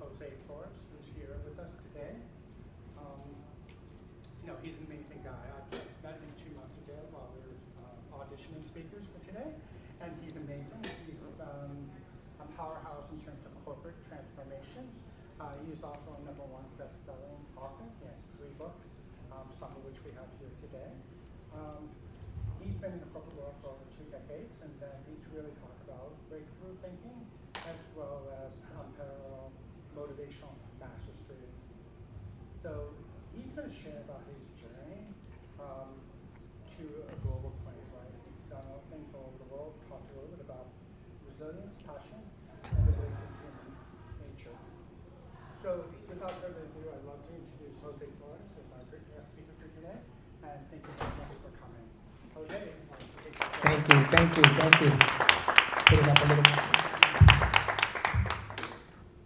Jose Flores, who's here with us today. He's an amazing guy. I met him 2 months ago while we were auditioning speakers for today, and he's amazing. He's a powerhouse in terms of corporate transformations. He is also a #1 best-selling author. He has 3 books, some of which we have here today. He's been in the corporate world for over 2 decades, and he's really talked about breakthrough thinking as well as unparalleled motivational mastery. So he's going to share about his journey to a global claim, right? He's done all things all over the world, talked a little bit about resilience, passion, and the belief in human nature. So without further ado, I'd love to introduce Jose Flores as our guest speaker for today, and thank you very much for coming. Jose. Thank you. Put it up a little bit.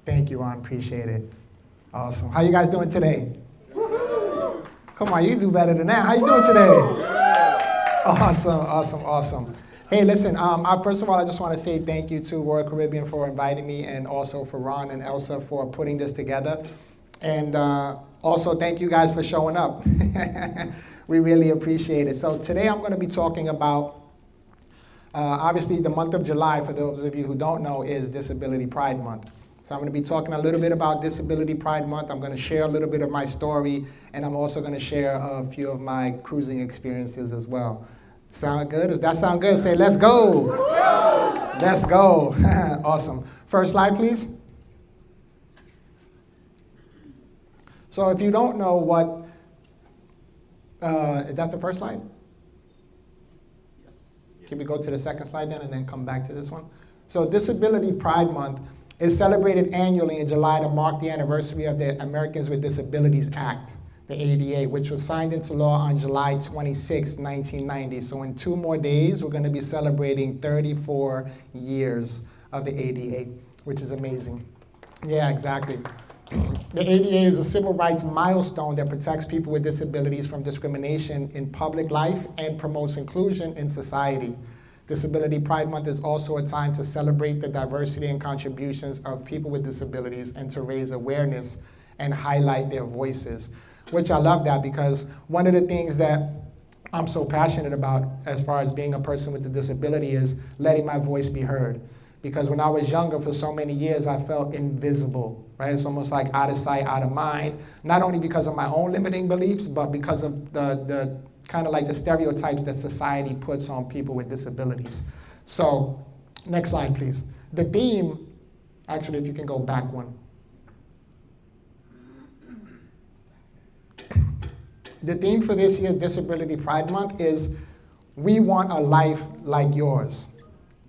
Thank you, Ron. Appreciate it. Awesome. How you guys doing today? Come on, you can do better than that. How you doing today? Awesome. Hey, listen, first of all, I just want to say thank you to Royal Caribbean for inviting me, and also for Ron and Elsa for putting this together. And also thank you guys for showing up. We really appreciate it. So today I'm going to be talking about, obviously the month of July, for those of you who don't know, is Disability Pride Month. So I'm going to be talking a little bit about Disability Pride Month. I'm going to share a little bit of my story, and I'm also going to share a few of my cruising experiences as well. Sound good? Does that sound good? Say, let's go. Let's go. Awesome. First slide, please. So if you don't know what, is that the first slide? Yes. Can we go to the second slide then and then come back to this one? So Disability Pride Month is celebrated annually in July to mark the anniversary of the Americans with Disabilities Act, the ADA, which was signed into law on July 26, 1990. So in 2 more days, we're going to be celebrating 34 years of the ADA, which is amazing. Yeah, exactly. The ADA is a civil rights milestone that protects people with disabilities from discrimination in public life and promotes inclusion in society. Disability Pride Month is also a time to celebrate the diversity and contributions of people with disabilities and to raise awareness and highlight their voices, which I love that, because one of the things that I'm so passionate about as far as being a person with a disability is letting my voice be heard. Because when I was younger, for so many years, I felt invisible, right? It's almost like out of sight, out of mind, not only because of my own limiting beliefs, but because of the kind of like the stereotypes that society puts on people with disabilities. So, next slide, please. The theme, actually, if you can go back one. The theme for this year's Disability Pride Month is, we want a life like yours.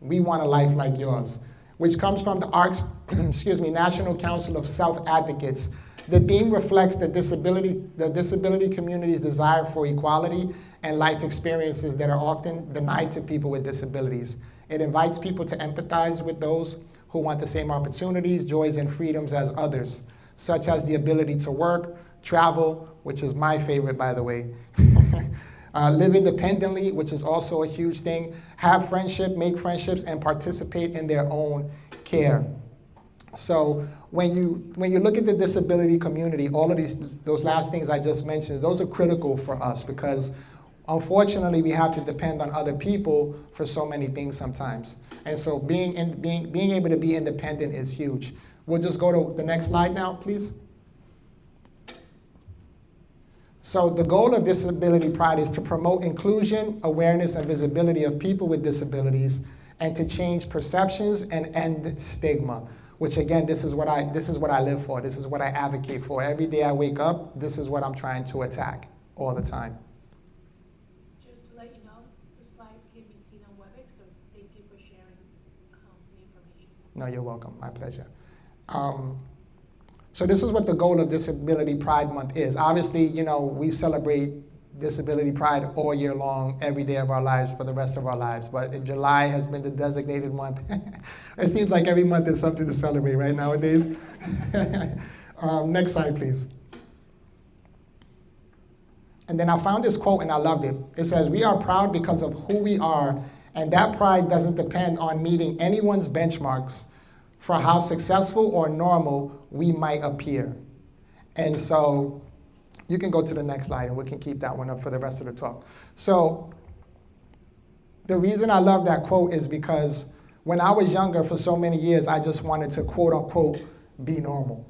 We want a life like yours, which comes from the ARC's National Council of Self-Advocates. The theme reflects the disability community's desire for equality and life experiences that are often denied to people with disabilities. It invites people to empathize with those who want the same opportunities, joys, and freedoms as others, such as the ability to work, travel, which is my favorite, by the way, live independently, which is also a huge thing, have friendship, make friendships, and participate in their own care. So when you look at the disability community, all of those last things I just mentioned, those are critical for us, because unfortunately we have to depend on other people for so many things sometimes. And so being able to be independent is huge. We'll just go to the next slide now, please. So the goal of Disability Pride is to promote inclusion, awareness, and visibility of people with disabilities, and to change perceptions and end stigma, which again, this is what I live for. This is what I advocate for. Every day I wake up, this is what I'm trying to attack all the time. Just to let you know, the slides can be seen on WebEx, so thank you for sharing the information. No, you're welcome. My pleasure. So this is what the goal of Disability Pride Month is. Obviously, we celebrate Disability Pride all year long, every day of our lives for the rest of our lives. But July has been the designated month. It seems like every month is something to celebrate right nowadays. Next slide, please. And then I found this quote and I loved it. It says, "We are proud because of who we are, and that pride doesn't depend on meeting anyone's benchmarks. for how successful or normal we might appear. And so you can go to the next slide and we can keep that one up for the rest of the talk. So the reason I love that quote is because when I was younger for so many years, I just wanted to quote unquote be normal,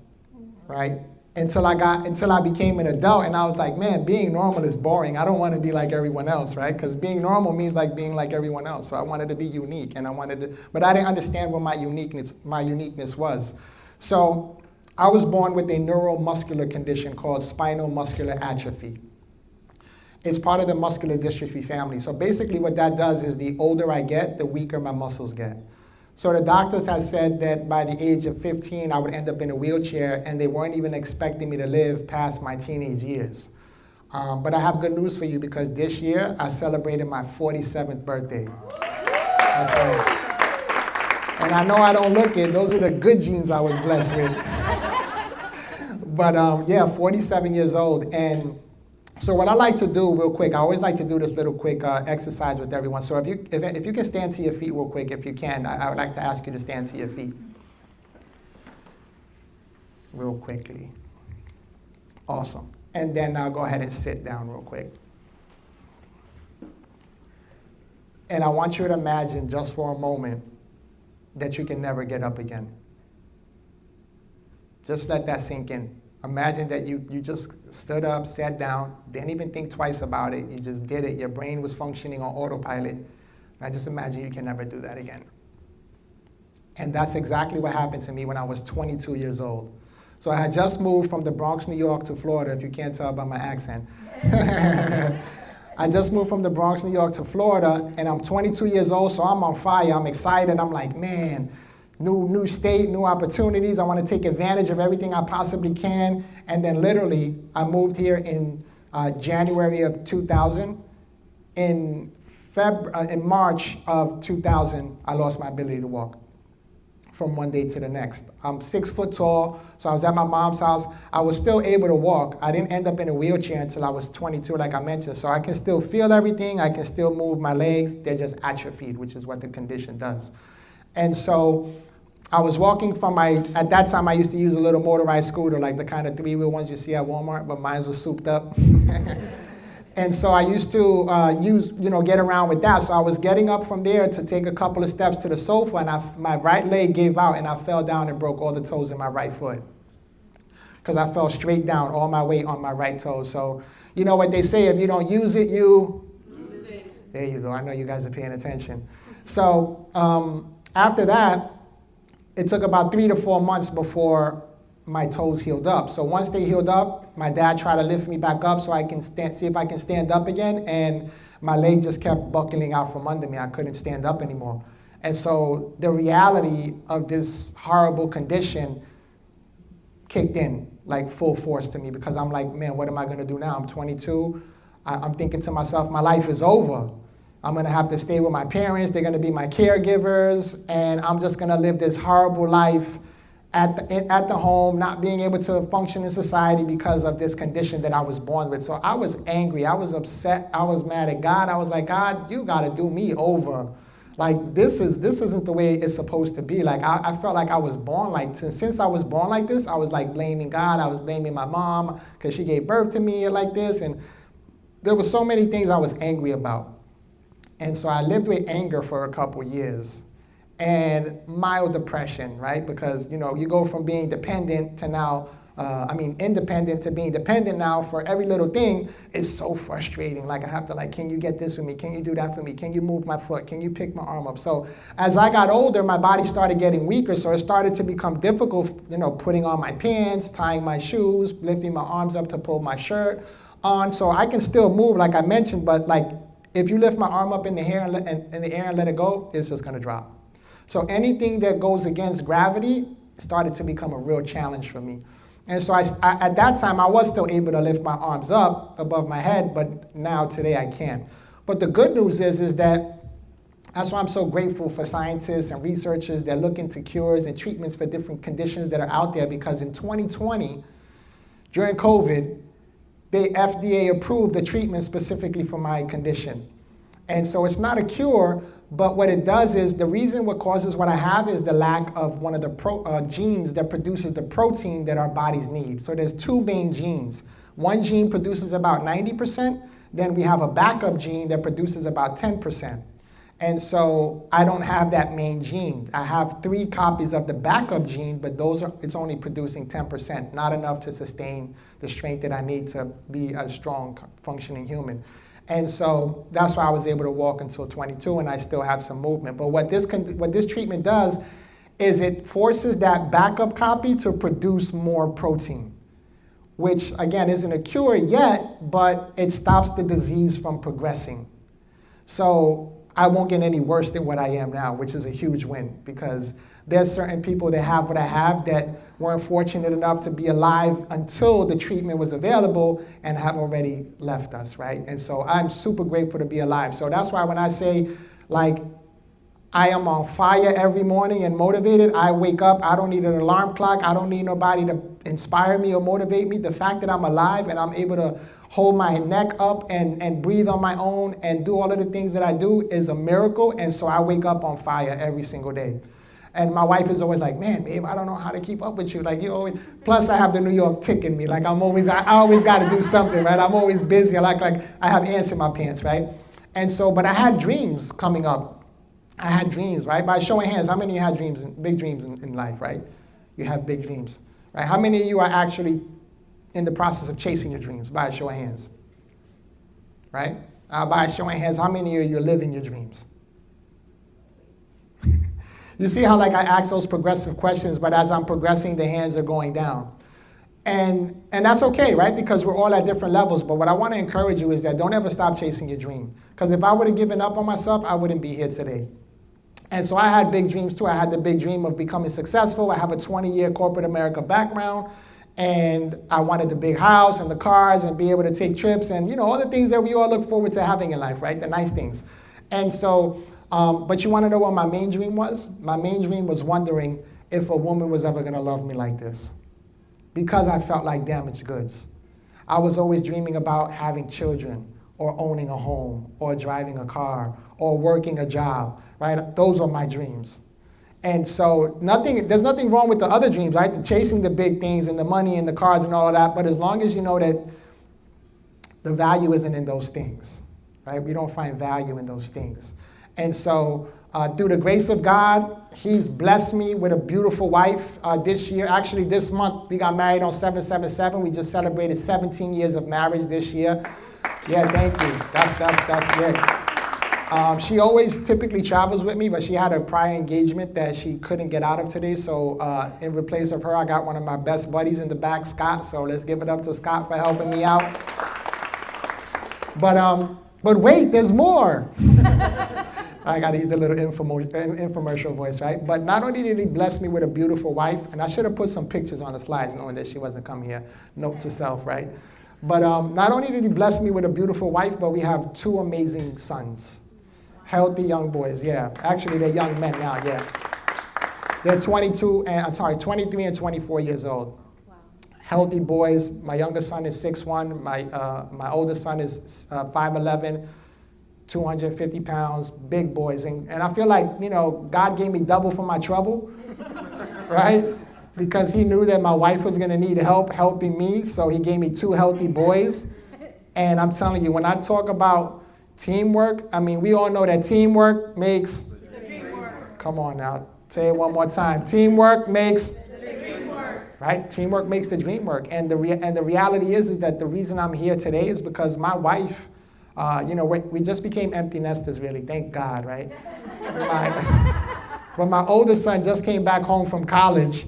right? Until I became an adult and I was like, man, being normal is boring. I don't want to be like everyone else, right? Because being normal means like being like everyone else. So I wanted to be unique and but I didn't understand what my uniqueness was. So I was born with a neuromuscular condition called spinal muscular atrophy. It's part of the muscular dystrophy family. So basically what that does is the older I get, the weaker my muscles get. So the doctors had said that by the age of 15, I would end up in a wheelchair, and they weren't even expecting me to live past my teenage years. But I have good news for you, because this year I celebrated my 47th birthday. That's right. And I know I don't look it. Those are the good genes I was blessed with. But yeah, 47 years old. And so what I like to do real quick, I always like to do this little quick exercise with everyone. So if you can stand to your feet real quick, if you can, I would like to ask you to stand to your feet real quickly. Awesome. And then I'll go ahead and sit down real quick. And I want you to imagine just for a moment that you can never get up again. Just let that sink in. Imagine that you just stood up, sat down, didn't even think twice about it. You just did it. Your brain was functioning on autopilot. I just imagine you can never do that again. And that's exactly what happened to me when I was 22 years old. So I had just moved from the Bronx, New York to Florida, if you can't tell by my accent. I just moved from the Bronx, New York to Florida, and I'm 22 years old, so I'm on fire. I'm excited. I'm like, man, new state, new opportunities. I want to take advantage of everything I possibly can. And then literally, I moved here in January of 2000. In March of 2000, I lost my ability to walk from one day to the next. I'm 6 foot tall, so I was at my mom's house. I was still able to walk. I didn't end up in a wheelchair until I was 22, like I mentioned. So I can still feel everything. I can still move my legs. They're just atrophied, which is what the condition does. And so I was walking from at that time I used to use a little motorized scooter, like the kind of three-wheel ones you see at Walmart, but mine was souped up. And so I used to get around with that. So I was getting up from there to take a couple of steps to the sofa, and my right leg gave out, and I fell down and broke all the toes in my right foot. Because I fell straight down, all my weight on my right toe. So you know what they say, if you don't use it, you lose it. There you go. I know you guys are paying attention. So after that, it took about 3 to 4 months before my toes healed up. So once they healed up, my dad tried to lift me back up so I can see if I can stand up again, and my leg just kept buckling out from under me. I couldn't stand up anymore. And so the reality of this horrible condition kicked in like full force to me, because I'm like, man, what am I gonna do now? I'm 22. I'm thinking to myself, my life is over. I'm gonna have to stay with my parents. They're gonna be my caregivers, and I'm just gonna live this horrible life at the home, not being able to function in society because of this condition that I was born with. So I was angry, I was upset, I was mad at God. I was like, God, you gotta do me over. Like, this isn't the way it's supposed to be. Like, I felt like I was born like, since I was born like this, I was like blaming God, I was blaming my mom because she gave birth to me like this, and there were so many things I was angry about. And so I lived with anger for a couple years and mild depression, right? Because, you go from being dependent to now, independent to being dependent now for every little thing. Is so frustrating. Like, I have to can you get this for me? Can you do that for me? Can you move my foot? Can you pick my arm up? So as I got older, my body started getting weaker. So it started to become difficult, putting on my pants, tying my shoes, lifting my arms up to pull my shirt on. So I can still move, like I mentioned, but if you lift my arm up in the air and let it go, it's just gonna drop. So anything that goes against gravity started to become a real challenge for me. And so at that time, I was still able to lift my arms up above my head, but now today I can't. But the good news is that that's why I'm so grateful for scientists and researchers that look into cures and treatments for different conditions that are out there, because in 2020, during COVID, the FDA approved the treatment specifically for my condition. And so it's not a cure, but what it does is, the reason what causes what I have is the lack of one of the genes that produces the protein that our bodies need. So there's two main genes. One gene produces about 90%, then we have a backup gene that produces about 10%. And so I don't have that main gene. I have 3 copies of the backup gene, but it's only producing 10%, not enough to sustain the strength that I need to be a strong, functioning human. And so that's why I was able to walk until 22, and I still have some movement. But what this treatment does is it forces that backup copy to produce more protein, which again isn't a cure yet, but it stops the disease from progressing. So I won't get any worse than what I am now, which is a huge win, because there's certain people that have what I have that weren't fortunate enough to be alive until the treatment was available and have already left us, right? And so I'm super grateful to be alive. So that's why when I say, like, I am on fire every morning and motivated, I wake up, I don't need an alarm clock, I don't need nobody to inspire me or motivate me. The fact that I'm alive and I'm able to hold my neck up and breathe on my own and do all of the things that I do is a miracle. And so I wake up on fire every single day. And my wife is always like, man, babe, I don't know how to keep up with you. Like, you always, plus I have the New York tick in me. Like, I always got to do something, right? I'm always busy. Like I have ants in my pants, right? And so, but I had dreams coming up. I had dreams, right? By show of hands, how many of you had dreams, big dreams in life, right? You have big dreams, right? How many of you are actually in the process of chasing your dreams? By a show of hands, right? By a show of hands, how many of you are living your dreams? You see how, like, I ask those progressive questions, but as I'm progressing, the hands are going down. And that's okay, right? Because we're all at different levels. But what I want to encourage you is that don't ever stop chasing your dream. Because if I would have given up on myself, I wouldn't be here today. And so I had big dreams too. I had the big dream of becoming successful. I have a 20-year corporate America background. And I wanted the big house and the cars and be able to take trips and, you know, all the things that we all look forward to having in life, right? The nice things. And so, but you want to know what my main dream was? My main dream was wondering if a woman was ever going to love me like this, because I felt like damaged goods. I was always dreaming about having children or owning a home or driving a car or working a job, right? Those are my dreams. And so there's nothing wrong with the other dreams, right? The chasing the big things and the money and the cars and all of that, but as long as you know that the value isn't in those things, right? We don't find value in those things. And so through the grace of God, he's blessed me with a beautiful wife this year. Actually, this month, we got married on 7/7/7. We just celebrated 17 years of marriage this year. Yeah, thank you. That's good. She always typically travels with me, but she had a prior engagement that she couldn't get out of today. So in replace of her, I got one of my best buddies in the back, Scott. So let's give it up to Scott for helping me out. But wait, there's more. I got to use the little infomercial voice, right? But not only did he bless me with a beautiful wife, and I should have put some pictures on the slides knowing that she wasn't coming here. Note to self, right? But not only did he bless me with a beautiful wife, but we have 2 amazing sons. Healthy young boys, yeah. Actually, they're young men now, yeah. They're 23 and 24 years old. Wow. Healthy boys. My younger son is 6'1". My oldest son is 5'11", 250 pounds, big boys. And I feel like, you know, God gave me double for my trouble, right? Because he knew that my wife was going to need help helping me, so he gave me 2 healthy boys. And I'm telling you, when I talk about teamwork, I mean, we all know that teamwork makes the dream work. Come on now, say it one more time. Teamwork makes the dream work. Right? Teamwork makes the dream work. And the reality is that the reason I'm here today is because my wife, you know, we just became empty nesters, really. Thank God, right? But my oldest son just came back home from college.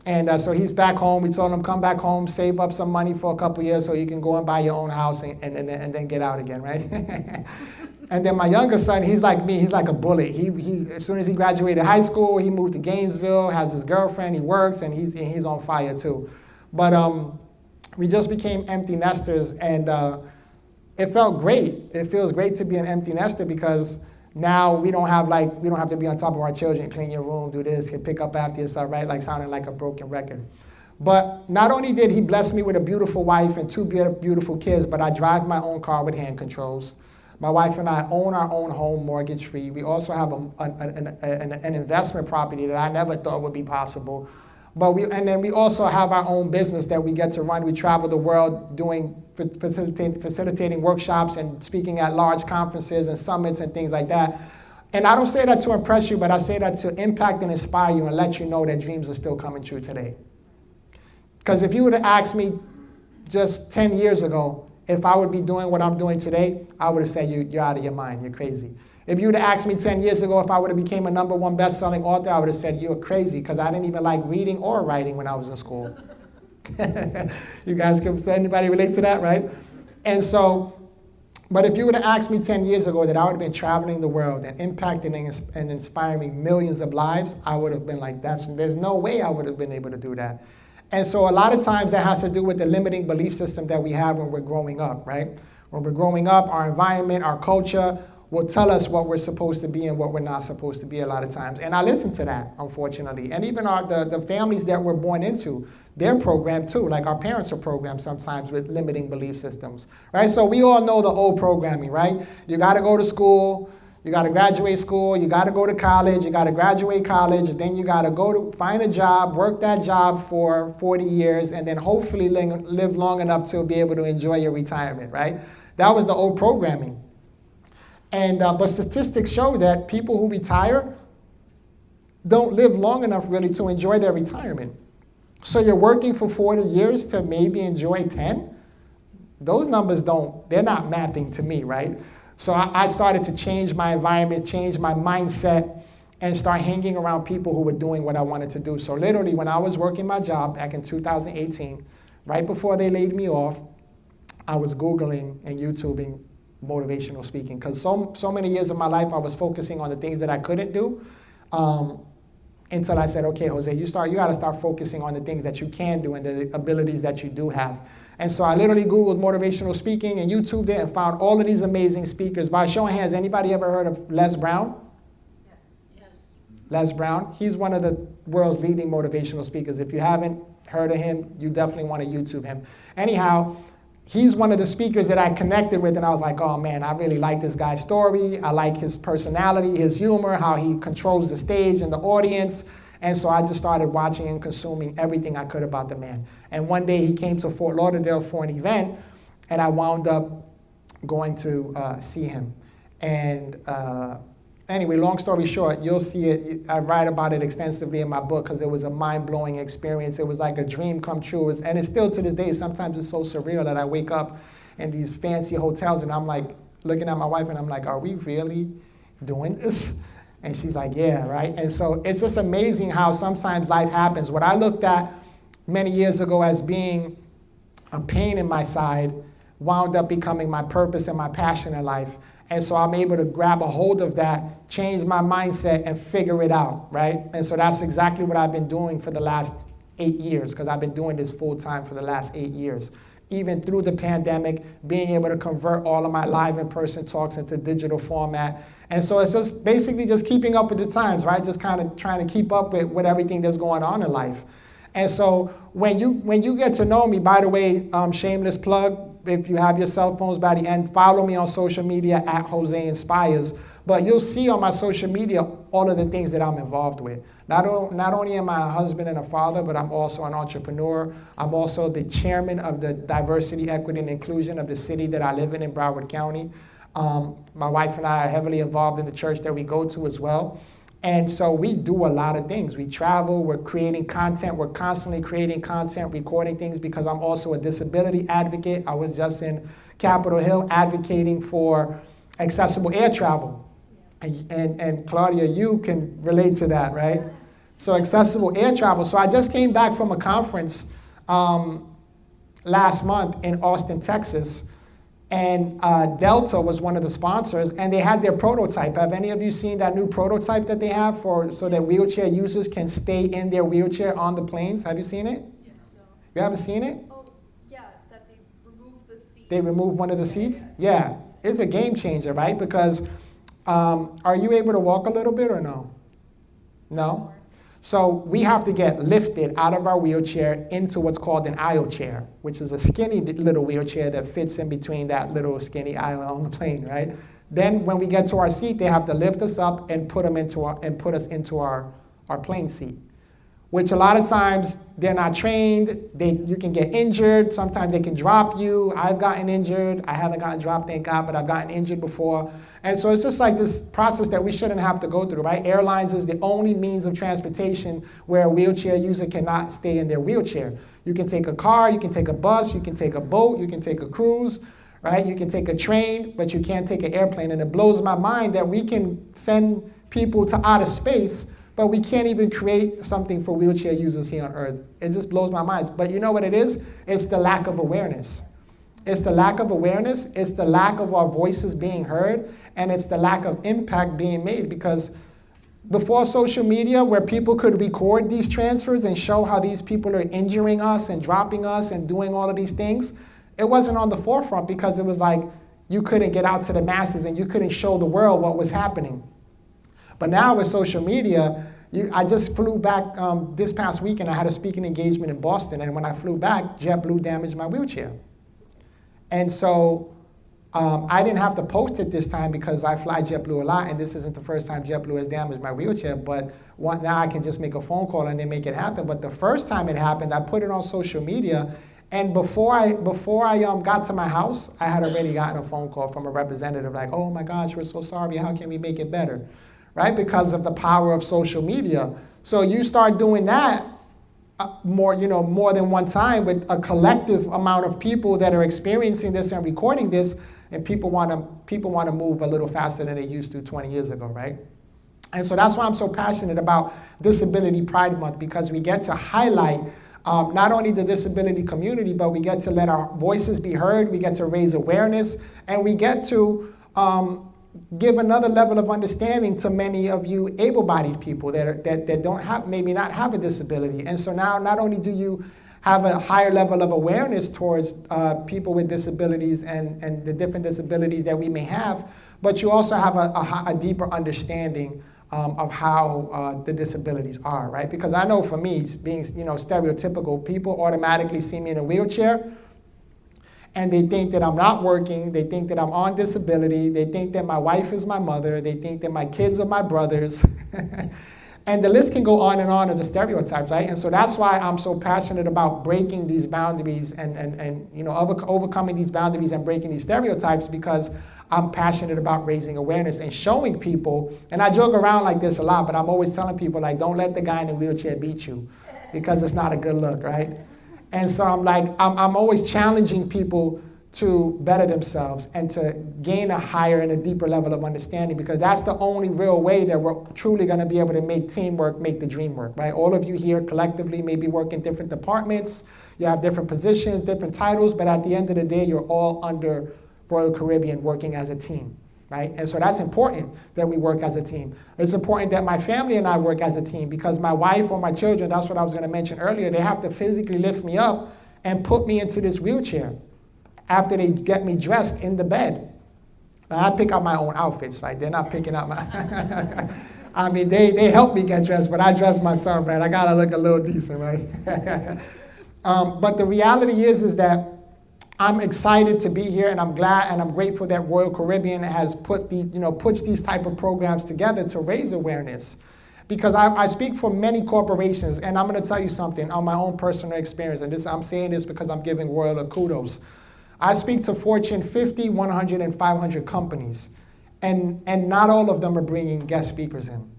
And so he's back home. We told him, come back home, save up some money for a couple years so you can go and buy your own house and then get out again, right? And then my younger son, he's like me. He's like a bullet. He as soon as he graduated high school, he moved to Gainesville, has his girlfriend, he works, and he's on fire too. But we just became empty nesters, and it felt great. It feels great to be an empty nester because now we don't have to be on top of our children, clean your room, do this, pick up after yourself, right? Like sounding like a broken record. But not only did he bless me with a beautiful wife and 2 beautiful kids, but I drive my own car with hand controls. My wife and I own our own home, mortgage-free. We also have an investment property that I never thought would be possible. And then we also have our own business that we get to run. We travel the world facilitating workshops and speaking at large conferences and summits and things like that. And I don't say that to impress you, but I say that to impact and inspire you and let you know that dreams are still coming true today. Because if you would have asked me just 10 years ago if I would be doing what I'm doing today, I would have said, you're out of your mind, you're crazy. If you would have asked me 10 years ago if I would have became a #1 best-selling author, I would have said, you're crazy, because I didn't even like reading or writing when I was in school. You guys, can anybody relate to that, right? And so, but if you would have asked me 10 years ago that I would have been traveling the world and impacting and inspiring millions of lives, I would have been like, there's no way I would have been able to do that. And so a lot of times that has to do with the limiting belief system that we have when we're growing up, right? When we're growing up, our environment, our culture will tell us what we're supposed to be and what we're not supposed to be a lot of times. And I listen to that, unfortunately. And even the families that we're born into, they're programmed too. Like our parents are programmed sometimes with limiting belief systems, right? So we all know the old programming, right? You got to go to school. You got to graduate school, you got to go to college, you got to graduate college, and then you got to go to find a job, work that job for 40 years, and then hopefully live long enough to be able to enjoy your retirement, right? That was the old programming. And but statistics show that people who retire don't live long enough really to enjoy their retirement. So you're working for 40 years to maybe enjoy 10? Those numbers they're not mapping to me, right? So I started to change my environment, change my mindset, and start hanging around people who were doing what I wanted to do. So literally, when I was working my job back in 2018, right before they laid me off, I was Googling and YouTubing motivational speaking. Because so many years of my life, I was focusing on the things that I couldn't do. Until I said, okay, Jose, you got to start focusing on the things that you can do and the abilities that you do have. And so I literally Googled motivational speaking and YouTubed it and found all of these amazing speakers. By show of hands, anybody ever heard of Les Brown? Yes. Les Brown. He's one of the world's leading motivational speakers. If you haven't heard of him, you definitely want to YouTube him. Anyhow, he's one of the speakers that I connected with, and I was like, oh man, I really like this guy's story. I like his personality, his humor, how he controls the stage and the audience. And so I just started watching and consuming everything I could about the man. And one day he came to Fort Lauderdale for an event, and I wound up going to see him. And anyway, long story short, you'll see it. I write about it extensively in my book because it was a mind-blowing experience. It was like a dream come true. And it's still to this day, sometimes it's so surreal that I wake up in these fancy hotels and I'm like looking at my wife and I'm like, are we really doing this? And she's like, yeah, right? And so it's just amazing how sometimes life happens. What I looked at many years ago as being a pain in my side wound up becoming my purpose and my passion in life. And so I'm able to grab a hold of that, change my mindset, and figure it out, right? And so that's exactly what I've been doing for the last 8 years, because I've been doing this full time for the last 8 years. Even through the pandemic, being able to convert all of my live in-person talks into digital format. And so it's just basically just keeping up with the times, right? Just kind of trying to keep up with everything that's going on in life. And so when you get to know me, by the way, shameless plug, if you have your cell phones by the end, follow me on social media at Jose Inspires. But you'll see on my social media all of the things that I'm involved with. Not only am I a husband and a father, but I'm also an entrepreneur. I'm also the chairman of the Diversity, Equity, and Inclusion of the city that I live in Broward County. My wife and I are heavily involved in the church that we go to as well. And so we do a lot of things. We travel, we're creating content, we're constantly creating content, recording things, because I'm also a disability advocate. I was just in Capitol Hill advocating for accessible air travel. And Claudia, you can relate to that, right? So accessible air travel. So I just came back from a conference last month in Austin, Texas, and Delta was one of the sponsors, and they had their prototype. Have any of you seen that new prototype that they have so that wheelchair users can stay in their wheelchair on the planes? Have you seen it? Yes. You haven't seen it? Oh, yeah, that they removed the seat. They removed one of the seats? Yeah, it's a game changer, right? Because are you able to walk a little bit or no? No? So we have to get lifted out of our wheelchair into what's called an aisle chair, which is a skinny little wheelchair that fits in between that little skinny aisle on the plane, right? Then when we get to our seat, they have to lift us up and put us into our plane seat, which a lot of times they're not trained. You can get injured. Sometimes they can drop you. I've gotten injured. I haven't gotten dropped, thank God, but I've gotten injured before. And so it's just like this process that we shouldn't have to go through, right? Airlines is the only means of transportation where a wheelchair user cannot stay in their wheelchair. You can take a car, you can take a bus, you can take a boat, you can take a cruise, right? You can take a train, but you can't take an airplane. And it blows my mind that we can send people to outer space, but we can't even create something for wheelchair users here on Earth. It just blows my mind. But you know what it is? It's the lack of awareness. It's the lack of awareness. It's the lack of our voices being heard. And it's the lack of impact being made. Because before social media, where people could record these transfers and show how these people are injuring us and dropping us and doing all of these things, it wasn't on the forefront because it was like you couldn't get out to the masses and you couldn't show the world what was happening. But now with social media, I just flew back this past weekend. I had a speaking engagement in Boston, and when I flew back, JetBlue damaged my wheelchair. And so I didn't have to post it this time because I fly JetBlue a lot, and this isn't the first time JetBlue has damaged my wheelchair, but now I can just make a phone call and they make it happen. But the first time it happened, I put it on social media, and before I got to my house, I had already gotten a phone call from a representative like, oh my gosh, we're so sorry, how can we make it better? Right? Because of the power of social media. So you start doing that more than one time with a collective amount of people that are experiencing this and recording this, and people want to move a little faster than they used to 20 years ago, right? And so that's why I'm so passionate about Disability Pride Month, because we get to highlight not only the disability community, but we get to let our voices be heard, we get to raise awareness, and we get to give another level of understanding to many of you able-bodied people that don't have, maybe not have a disability. And so now not only do you have a higher level of awareness towards people with disabilities and the different disabilities that we may have, but you also have a deeper understanding of how the disabilities are, right? Because I know for me, being stereotypical, people automatically see me in a wheelchair, and they think that I'm not working, they think that I'm on disability, they think that my wife is my mother, they think that my kids are my brothers, and the list can go on and on of the stereotypes, right? And so that's why I'm so passionate about breaking these boundaries and overcoming these boundaries and breaking these stereotypes, because I'm passionate about raising awareness and showing people, and I joke around like this a lot, but I'm always telling people, like, don't let the guy in the wheelchair beat you, because it's not a good look, right? And so I'm always challenging people to better themselves and to gain a higher and a deeper level of understanding, because that's the only real way that we're truly going to be able to make teamwork make the dream work, right? All of you here collectively maybe work in different departments, you have different positions, different titles, but at the end of the day, you're all under Royal Caribbean working as a team, right? And so that's important that we work as a team. It's important that my family and I work as a team, because my wife or my children, that's what I was going to mention earlier, they have to physically lift me up and put me into this wheelchair after they get me dressed in the bed. Now, I pick out my own outfits, right? They're not picking out my... I mean, they help me get dressed, but I dress myself, right? I got to look a little decent, right? But the reality is that I'm excited to be here, and I'm glad and I'm grateful that Royal Caribbean has puts these type of programs together to raise awareness. Because I speak for many corporations, and I'm going to tell you something on my own personal experience, and I'm saying this because I'm giving Royal a kudos. I speak to Fortune 50, 100, and 500 companies, and not all of them are bringing guest speakers in,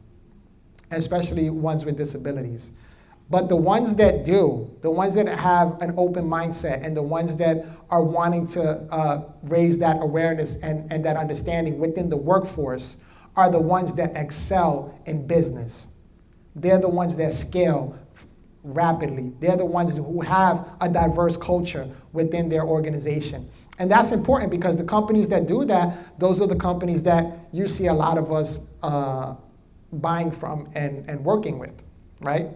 especially ones with disabilities. But the ones that do, the ones that have an open mindset, and the ones that are wanting to raise that awareness and that understanding within the workforce are the ones that excel in business. They're the ones that scale rapidly. They're the ones who have a diverse culture within their organization. And that's important, because the companies that do that, those are the companies that you see a lot of us buying from and working with, right?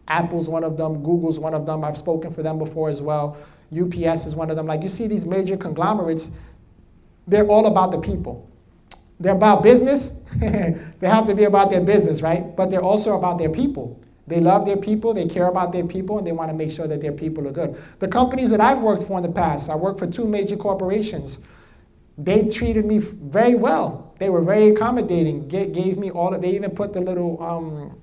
Apple's one of them, Google's one of them, I've spoken for them before as well. UPS is one of them. Like, you see these major conglomerates, they're all about the people. They're about business, they have to be about their business, right? But they're also about their people. They love their people, they care about their people, and they want to make sure that their people are good. The companies that I've worked for in the past, I worked for 2 major corporations. they treated me very well. They were very accommodating, gave me they even put the little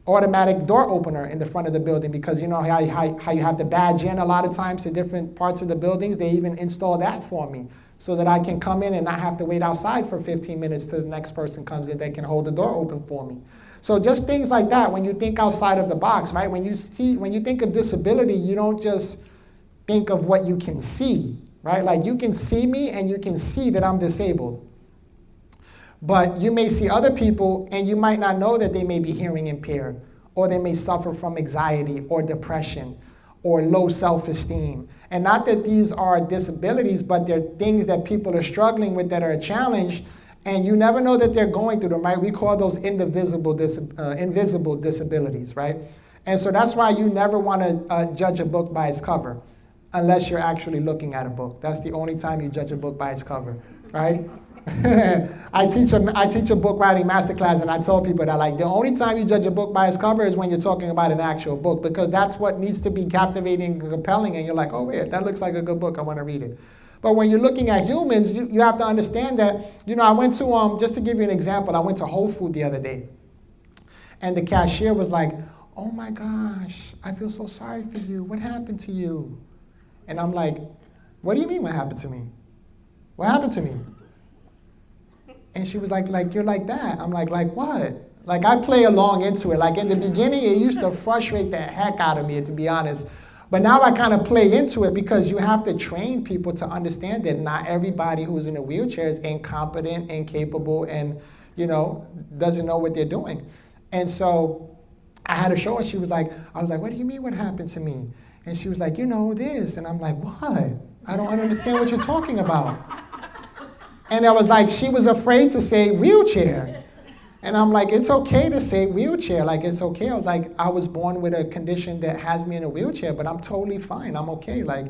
automatic door opener in the front of the building, because you know how you have to badge in a lot of times to different parts of the buildings. They even installed that for me so that I can come in and not have to wait outside for 15 minutes till the next person comes in. They can hold the door open for me. So just things like that, when you think outside of the box, right? When you think of disability, you don't just think of what you can see, right? Like you can see me and you can see that I'm disabled. But you may see other people and you might not know that they may be hearing impaired, or they may suffer from anxiety or depression or low self-esteem. And not that these are disabilities, but they're things that people are struggling with that are a challenge, and you never know that they're going through them, right? We call those invisible disabilities, right? And so that's why you never want to judge a book by its cover, unless you're actually looking at a book. That's the only time you judge a book by its cover, right? I teach a book writing masterclass, and I tell people that, like, the only time you judge a book by its cover is when you're talking about an actual book, because that's what needs to be captivating and compelling, and you're like, oh wait, that looks like a good book, I want to read it. But when you're looking at humans, you have to understand that, you know, I went to, just to give you an example, I went to Whole Foods the other day, and the cashier was like, oh my gosh, I feel so sorry for you, what happened to you? And I'm like, what do you mean what happened to me? What happened to me? And she was like you're like that. I'm like what? Like, I play along into it. Like, in the beginning, it used to frustrate the heck out of me, to be honest. But now I kind of play into it, because you have to train people to understand that not everybody who's in a wheelchair is incompetent, incapable, and, you know, doesn't know what they're doing. And so I had to show her. I was like, what do you mean what happened to me? And she was like, you know, this. And I'm like, what? I don't understand what you're talking about. And I was like, she was afraid to say wheelchair. And I'm like, it's okay to say wheelchair. Like, it's okay. I was like, I was born with a condition that has me in a wheelchair, but I'm totally fine. I'm okay. Like,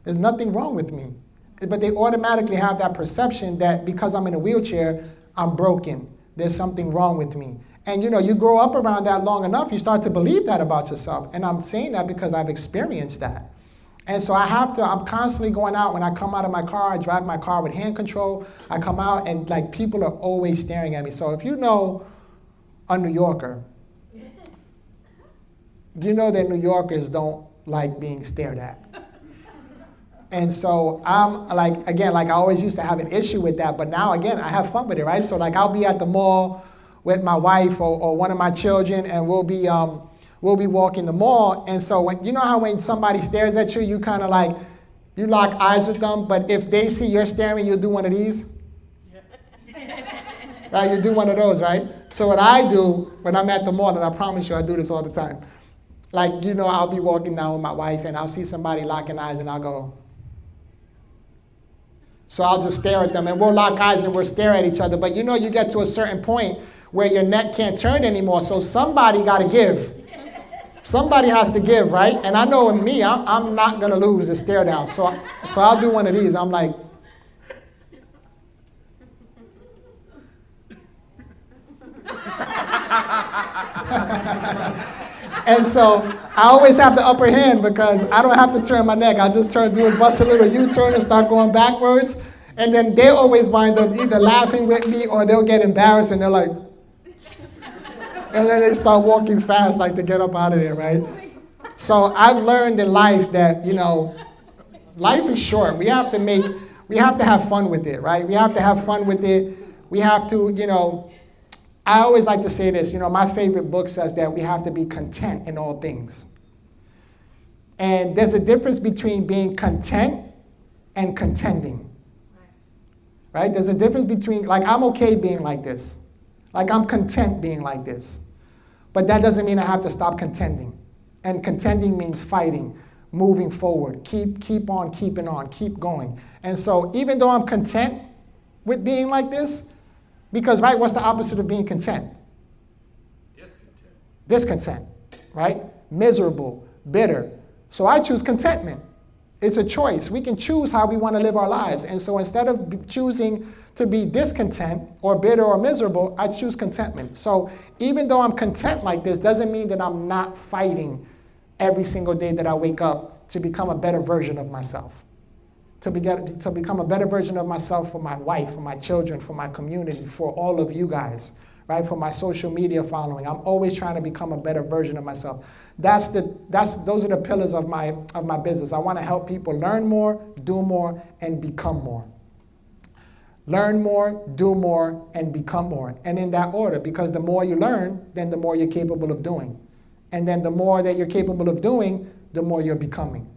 there's nothing wrong with me. But they automatically have that perception that because I'm in a wheelchair, I'm broken. There's something wrong with me. And you know, you grow up around that long enough, you start to believe that about yourself. And I'm saying that because I've experienced that. And so I'm constantly going out. When I come out of my car, I drive my car with hand control. I come out and like people are always staring at me. So if you know a New Yorker, you know that New Yorkers don't like being stared at. And so I'm like, again, like I always used to have an issue with that, but now again, I have fun with it, right? So like I'll be at the mall with my wife or one of my children, and we'll be walking the mall, and so you know how when somebody stares at you, you kind of like, you lock eyes with them, but if they see you're staring, you'll do one of these? Right, you do one of those, right? So what I do when I'm at the mall, and I promise you I do this all the time, like, you know, I'll be walking down with my wife, and I'll see somebody locking eyes, and I'll go. So I'll just stare at them, and we'll lock eyes, and we'll stare at each other, but you know, you get to a certain point where your neck can't turn anymore, so somebody got to give. Somebody has to give, right? And I know in me, I'm not going to lose the stare down. So I'll do one of these. I'm like. And so I always have the upper hand because I don't have to turn my neck. I just bust a little U-turn and start going backwards. And then they always wind up either laughing with me or they'll get embarrassed and they're like. And then they start walking fast, like to get up out of there, right? So I've learned in life that, you know, life is short. We have to have fun with it, right? We have to have fun with it. We have to, you know, I always like to say this, you know, my favorite book says that we have to be content in all things. And there's a difference between being content and contending, right? There's a difference between, like, I'm okay being like this. Like, I'm content being like this. But that doesn't mean I have to stop contending. And contending means fighting, moving forward, keep on keeping on, keep going. And so even though I'm content with being like this, because, right, what's the opposite of being content? Discontent, right? Miserable, bitter. So I choose contentment. It's a choice. We can choose how we want to live our lives. And so instead of choosing to be discontent or bitter or miserable, I choose contentment. So even though I'm content like this, doesn't mean that I'm not fighting every single day that I wake up to become a better version of myself. to become a better version of myself for my wife, for my children, for my community, for all of you guys, right? For my social media following. I'm always trying to become a better version of myself. Those are the pillars of my business. I want to help people learn more, do more, and become more. Learn more, do more, and become more. And in that order, because the more you learn, then the more you're capable of doing. And then the more that you're capable of doing, the more you're becoming.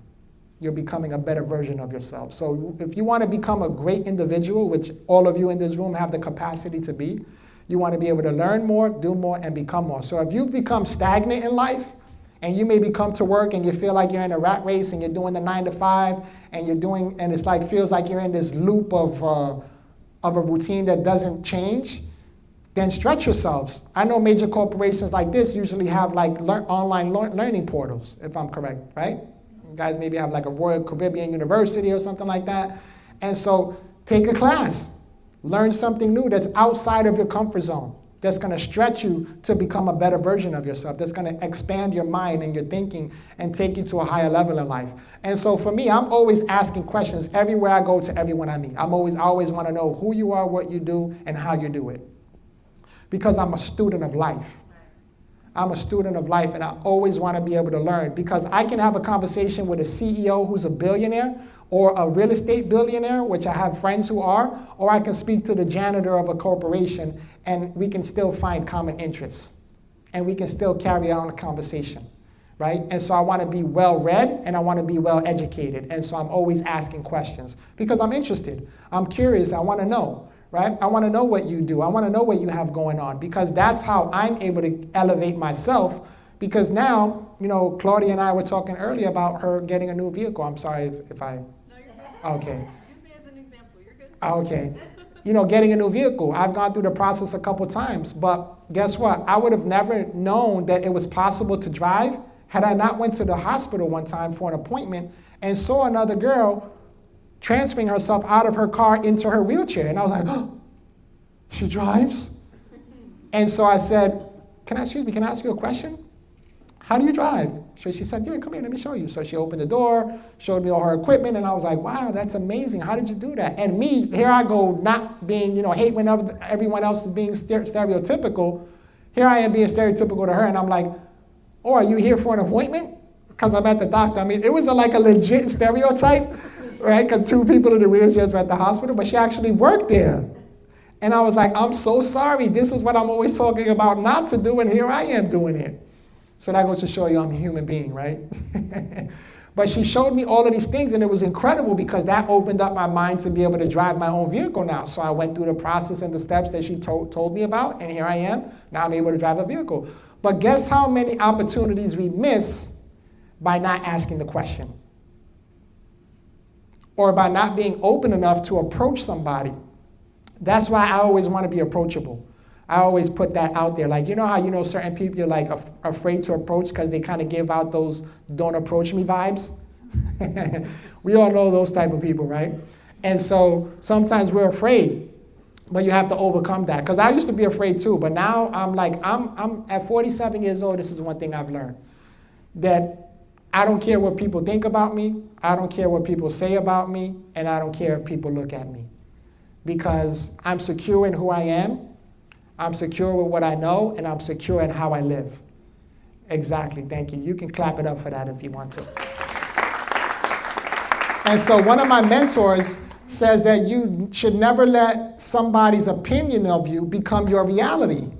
You're becoming a better version of yourself. So if you want to become a great individual, which all of you in this room have the capacity to be, you want to be able to learn more, do more, and become more. So if you've become stagnant in life, and you maybe come to work and you feel like you're in a rat race and you're doing the 9 to 5, and it's like feels like you're in this loop of a routine that doesn't change, then stretch yourselves. I know major corporations like this usually have like online learning portals, if I'm correct, right? You guys maybe have like a Royal Caribbean University or something like that. And so take a class. Learn something new that's outside of your comfort zone, that's going to stretch you to become a better version of yourself, that's going to expand your mind and your thinking and take you to a higher level in life. And so for me, I'm always asking questions everywhere I go to everyone I meet. I always want to know who you are, what you do, and how you do it. Because I'm a student of life. I'm a student of life, and I always want to be able to learn, because I can have a conversation with a CEO who's a billionaire or a real estate billionaire, which I have friends who are, or I can speak to the janitor of a corporation, and we can still find common interests, and we can still carry on a conversation, right? And so I want to be well-read, and I want to be well-educated, and so I'm always asking questions, because I'm interested. I'm curious. I want to know. Right? I want to know what you do. I want to know what you have going on, because that's how I'm able to elevate myself. Because now, Claudia and I were talking earlier about her getting a new vehicle. I'm sorry if I... No, you're good. Okay. Use me as an example. You're good. Okay. Getting a new vehicle. I've gone through the process a couple times, but guess what? I would have never known that it was possible to drive had I not went to the hospital one time for an appointment and saw another girl transferring herself out of her car into her wheelchair. And I was like, oh, she drives? And so I said, can I ask you a question? How do you drive? So she said, yeah, come here, let me show you. So she opened the door, showed me all her equipment, and I was like, wow, that's amazing. How did you do that? And me, here I go, not being, hate when everyone else is being stereotypical. Here I am being stereotypical to her, and I'm like, oh, are you here for an appointment? Because I'm at the doctor. I mean, it was like a legit stereotype. Right, because 2 people in the wheelchairs were at the hospital, but she actually worked there. And I was like, I'm so sorry. This is what I'm always talking about not to do, and here I am doing it. So that goes to show you I'm a human being, right? But she showed me all of these things, and it was incredible, because that opened up my mind to be able to drive my own vehicle now. So I went through the process and the steps that she told me about, and here I am. Now I'm able to drive a vehicle. But guess how many opportunities we miss by not asking the question? Or by not being open enough to approach somebody. That's why I always want to be approachable. I always put that out there. Like, how certain people you're like afraid to approach because they kind of give out those don't approach me vibes? We all know those type of people, right? And so sometimes we're afraid, but you have to overcome that. Because I used to be afraid too, but now I'm at 47 years old, this is one thing I've learned. That I don't care what people think about me, I don't care what people say about me, and I don't care if people look at me. Because I'm secure in who I am, I'm secure with what I know, and I'm secure in how I live. Exactly, thank you. You can clap it up for that if you want to. And so one of my mentors says that you should never let somebody's opinion of you become your reality.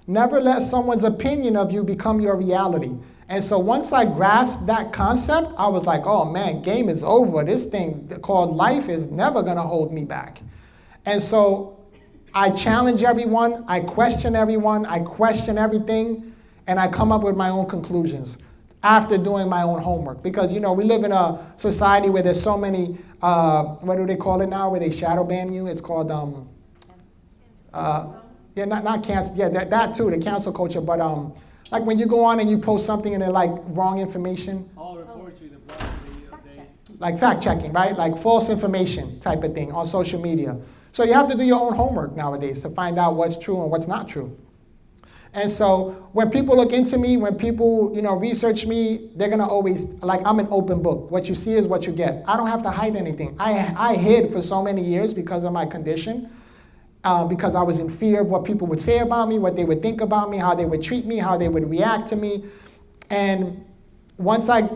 Never let someone's opinion of you become your reality. And so once I grasped that concept, I was like, oh man, game is over. This thing called life is never gonna hold me back. And so I challenge everyone, I question everyone, I question everything, and I come up with my own conclusions after doing my own homework. Because we live in a society where there's so many, what do they call it now, where they shadow ban you? It's called, not cancel, yeah, that too, the cancel culture, but like when you go on and you post something and they're like wrong information. I'll report you the blog like fact checking, right? Like false information type of thing on social media. So you have to do your own homework nowadays to find out what's true and what's not true. And so when people look into me, when people, research me, they're gonna always, like, I'm an open book. What you see is what you get. I don't have to hide anything. I hid for so many years because of my condition, because I was in fear of what people would say about me, what they would think about me, how they would treat me, how they would react to me. And once I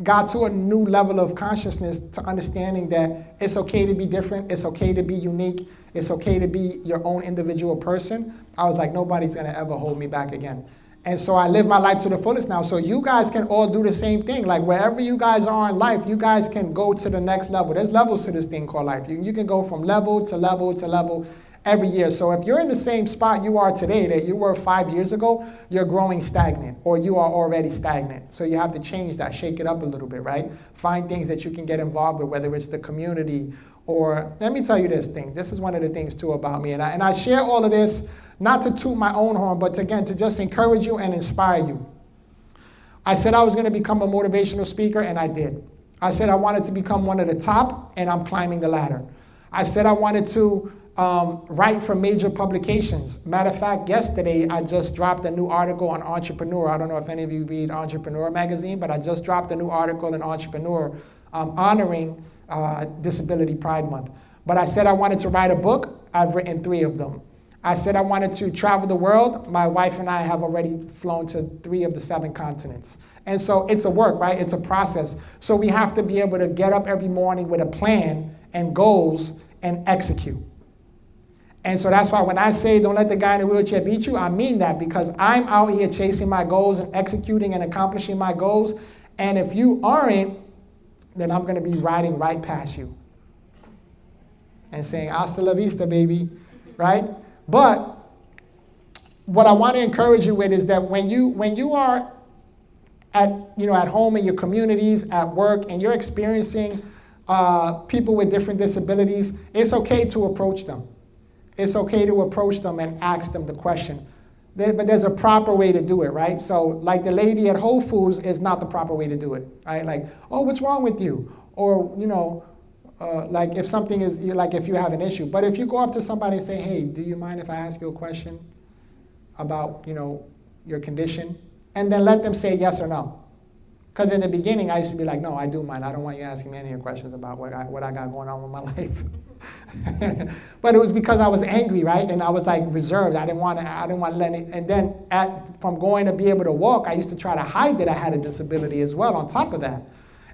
got to a new level of consciousness, to understanding that it's okay to be different, it's okay to be unique, it's okay to be your own individual person, I was like, nobody's gonna ever hold me back again. And so I live my life to the fullest now. So you guys can all do the same thing. Like wherever you guys are in life, you guys can go to the next level. There's levels to this thing called life. You can go from level to level to level every year. So if you're in the same spot you are today that you were 5 years ago, you're growing stagnant, or you are already stagnant. So you have to change that, shake it up a little bit, right? Find things that you can get involved with, whether it's the community, or let me tell you this thing. This is one of the things too about me. And I share all of this, not to toot my own horn, but to just encourage you and inspire you. I said I was gonna become a motivational speaker, and I did. I said I wanted to become one of the top, and I'm climbing the ladder. I said I wanted to write for major publications. Matter of fact, yesterday I just dropped a new article on Entrepreneur. I don't know if any of you read Entrepreneur magazine, but I just dropped a new article in Entrepreneur honoring Disability Pride Month. But I said I wanted to write a book. I've written 3 of them. I said I wanted to travel the world. My wife and I have already flown to 3 of the 7 continents. And so it's a work, right? It's a process. So we have to be able to get up every morning with a plan and goals and execute. And so that's why when I say don't let the guy in the wheelchair beat you, I mean that, because I'm out here chasing my goals and executing and accomplishing my goals. And if you aren't, then I'm gonna be riding right past you and saying, hasta la vista, baby, right? But what I want to encourage you with is that when you are at home in your communities, at work, and you're experiencing people with different disabilities, it's okay to approach them. It's okay to approach them and ask them the question. But there's a proper way to do it, right? So like the lady at Whole Foods is not the proper way to do it, right? Like, oh, what's wrong with you? Or, like if something is, like if you have an issue. But if you go up to somebody and say, hey, do you mind if I ask you a question about, your condition? And then let them say yes or no. Because in the beginning, I used to be like, no, I do mind. I don't want you asking me any questions about what I got going on with my life. But it was because I was angry, right? And I was like reserved. I didn't want to let it. And then from going to be able to walk, I used to try to hide that I had a disability as well on top of that.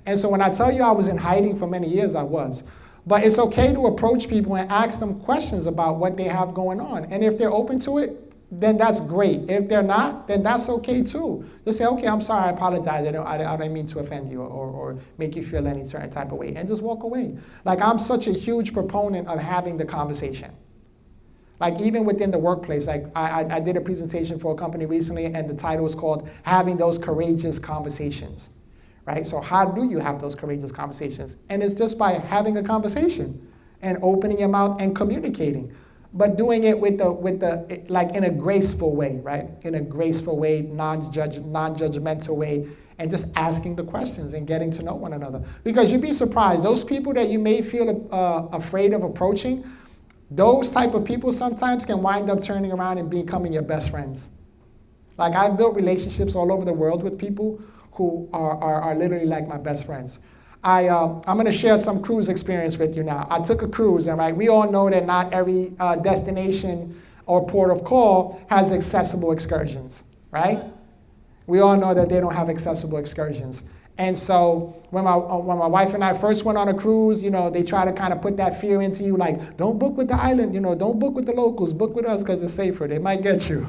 And so when I tell you I was in hiding for many years, I was. But it's okay to approach people and ask them questions about what they have going on. And if they're open to it, then that's great. If they're not, then that's okay too. Just say, okay, I'm sorry, I apologize. I don't mean to offend you or make you feel any certain type of way, and just walk away. Like, I'm such a huge proponent of having the conversation. Like, even within the workplace, like I did a presentation for a company recently, and the title was called Having Those Courageous Conversations, right? So how do you have those courageous conversations? And it's just by having a conversation and opening your mouth and communicating. But doing it with the like in a graceful way, right? In a graceful way, non-judgmental way, and just asking the questions and getting to know one another. Because you'd be surprised, those people that you may feel afraid of approaching, those type of people sometimes can wind up turning around and becoming your best friends. Like, I've built relationships all over the world with people who are literally like my best friends. I'm going to share some cruise experience with you now. I took a cruise, and right, we all know that not every destination or port of call has accessible excursions, right? We all know that they don't have accessible excursions. And so when my wife and I first went on a cruise, they try to kind of put that fear into you, like, don't book with the island, don't book with the locals, book with us because it's safer. They might get you.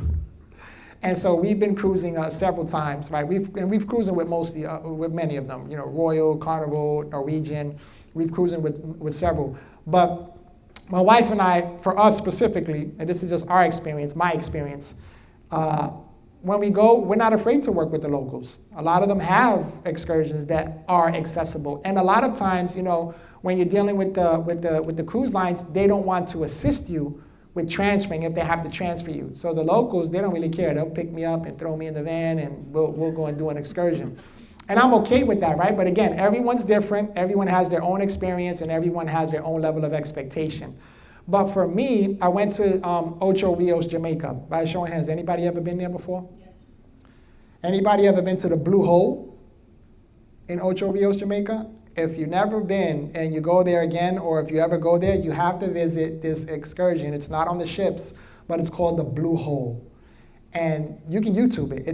And so we've been cruising several times, right? We've cruising with with many of them, Royal, Carnival, Norwegian. We've cruising with several. But my wife and I, for us specifically, and this is just our experience, my experience, when we go, we're not afraid to work with the locals. A lot of them have excursions that are accessible. And a lot of times, when you're dealing with the cruise lines, they don't want to assist you with transferring if they have to transfer you. So the locals, they don't really care. They'll pick me up and throw me in the van, and we'll go and do an excursion. And I'm okay with that, right? But again, everyone's different. Everyone has their own experience, and everyone has their own level of expectation. But for me, I went to Ocho Rios, Jamaica. By a show of hands, anybody ever been there before? Yes. Anybody ever been to the Blue Hole in Ocho Rios, Jamaica? If you've never been and you go there again, or if you ever go there, you have to visit this excursion. It's not on the ships, but it's called the Blue Hole. And you can YouTube it.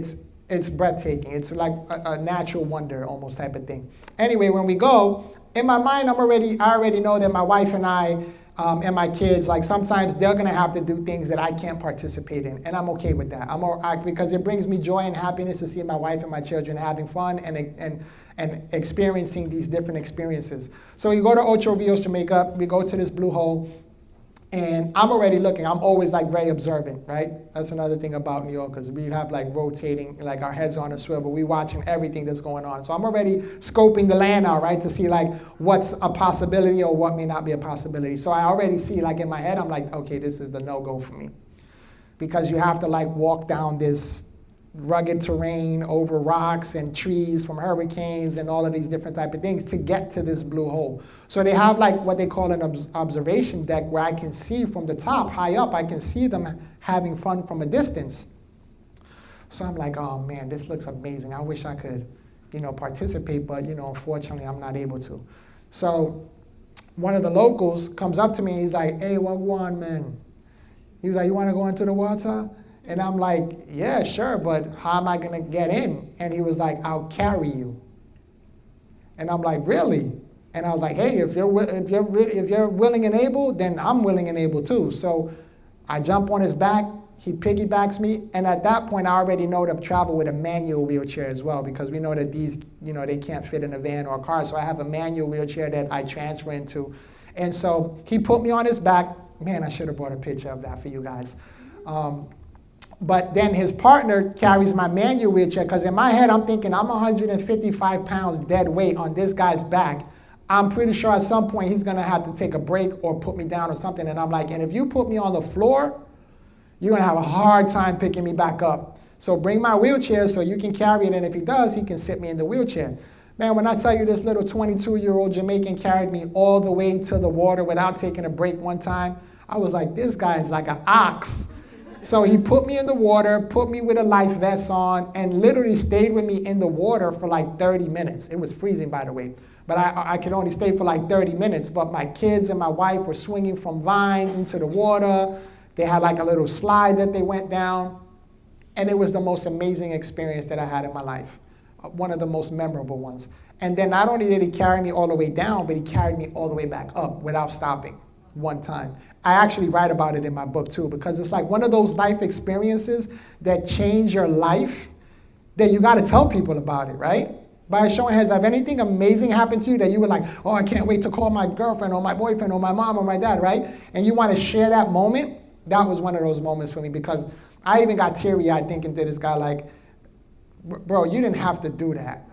It's breathtaking. It's like a natural wonder almost type of thing. Anyway, when we go, in my mind, I already know that my wife and I and my kids, like sometimes they're gonna have to do things that I can't participate in, and I'm okay with that. Because it brings me joy and happiness to see my wife and my children having fun and experiencing these different experiences. So we go to Ocho Rios, Jamaica. We go to this Blue Hole. And I'm already looking. I'm always like very observant, right? That's another thing about New York, because we have like rotating, like our heads on a swivel. We watching everything that's going on. So I'm already scoping the land out, right, to see like what's a possibility or what may not be a possibility. So I already see like in my head, I'm like, okay, this is the no-go for me, because you have to like walk down this rugged terrain over rocks and trees from hurricanes and all of these different type of things to get to this Blue Hole. So they have like what they call an observation deck where I can see from the top, high up, I can see them having fun from a distance. So I'm like, oh man, this looks amazing. I wish I could, participate, but unfortunately I'm not able to. So one of the locals comes up to me, he's like, hey, what on, man? He was like, you wanna go into the water? And I'm like, yeah, sure, but how am I gonna get in? And he was like, I'll carry you. And I'm like, really? And I was like, hey, if you're willing and able, then I'm willing and able too. So I jump on his back, he piggybacks me, and at that point I already know to travel with a manual wheelchair as well, because we know that these, they can't fit in a van or a car, so I have a manual wheelchair that I transfer into. And so he put me on his back. Man, I should have brought a picture of that for you guys. But then his partner carries my manual wheelchair, because in my head I'm thinking I'm 155 pounds dead weight on this guy's back. I'm pretty sure at some point he's gonna have to take a break or put me down or something. And I'm like, and if you put me on the floor, you're gonna have a hard time picking me back up. So bring my wheelchair so you can carry it, and if he does, he can sit me in the wheelchair. Man, when I tell you this little 22-year-old Jamaican carried me all the way to the water without taking a break one time, I was like, this guy is like an ox. So he put me in the water, put me with a life vest on, and literally stayed with me in the water for like 30 minutes. It was freezing, by the way. But I could only stay for like 30 minutes. But my kids and my wife were swinging from vines into the water. They had like a little slide that they went down. And it was the most amazing experience that I had in my life. One of the most memorable ones. And then not only did he carry me all the way down, but he carried me all the way back up without stopping one time. I actually write about it in my book too, because it's like one of those life experiences that change your life that you got to tell people about it, right? By a show of hands, have anything amazing happened to you that you were like, oh, I can't wait to call my girlfriend or my boyfriend or my mom or my dad, right? And you want to share that moment? That was one of those moments for me, because I even got teary-eyed thinking to this guy like, bro, you didn't have to do that.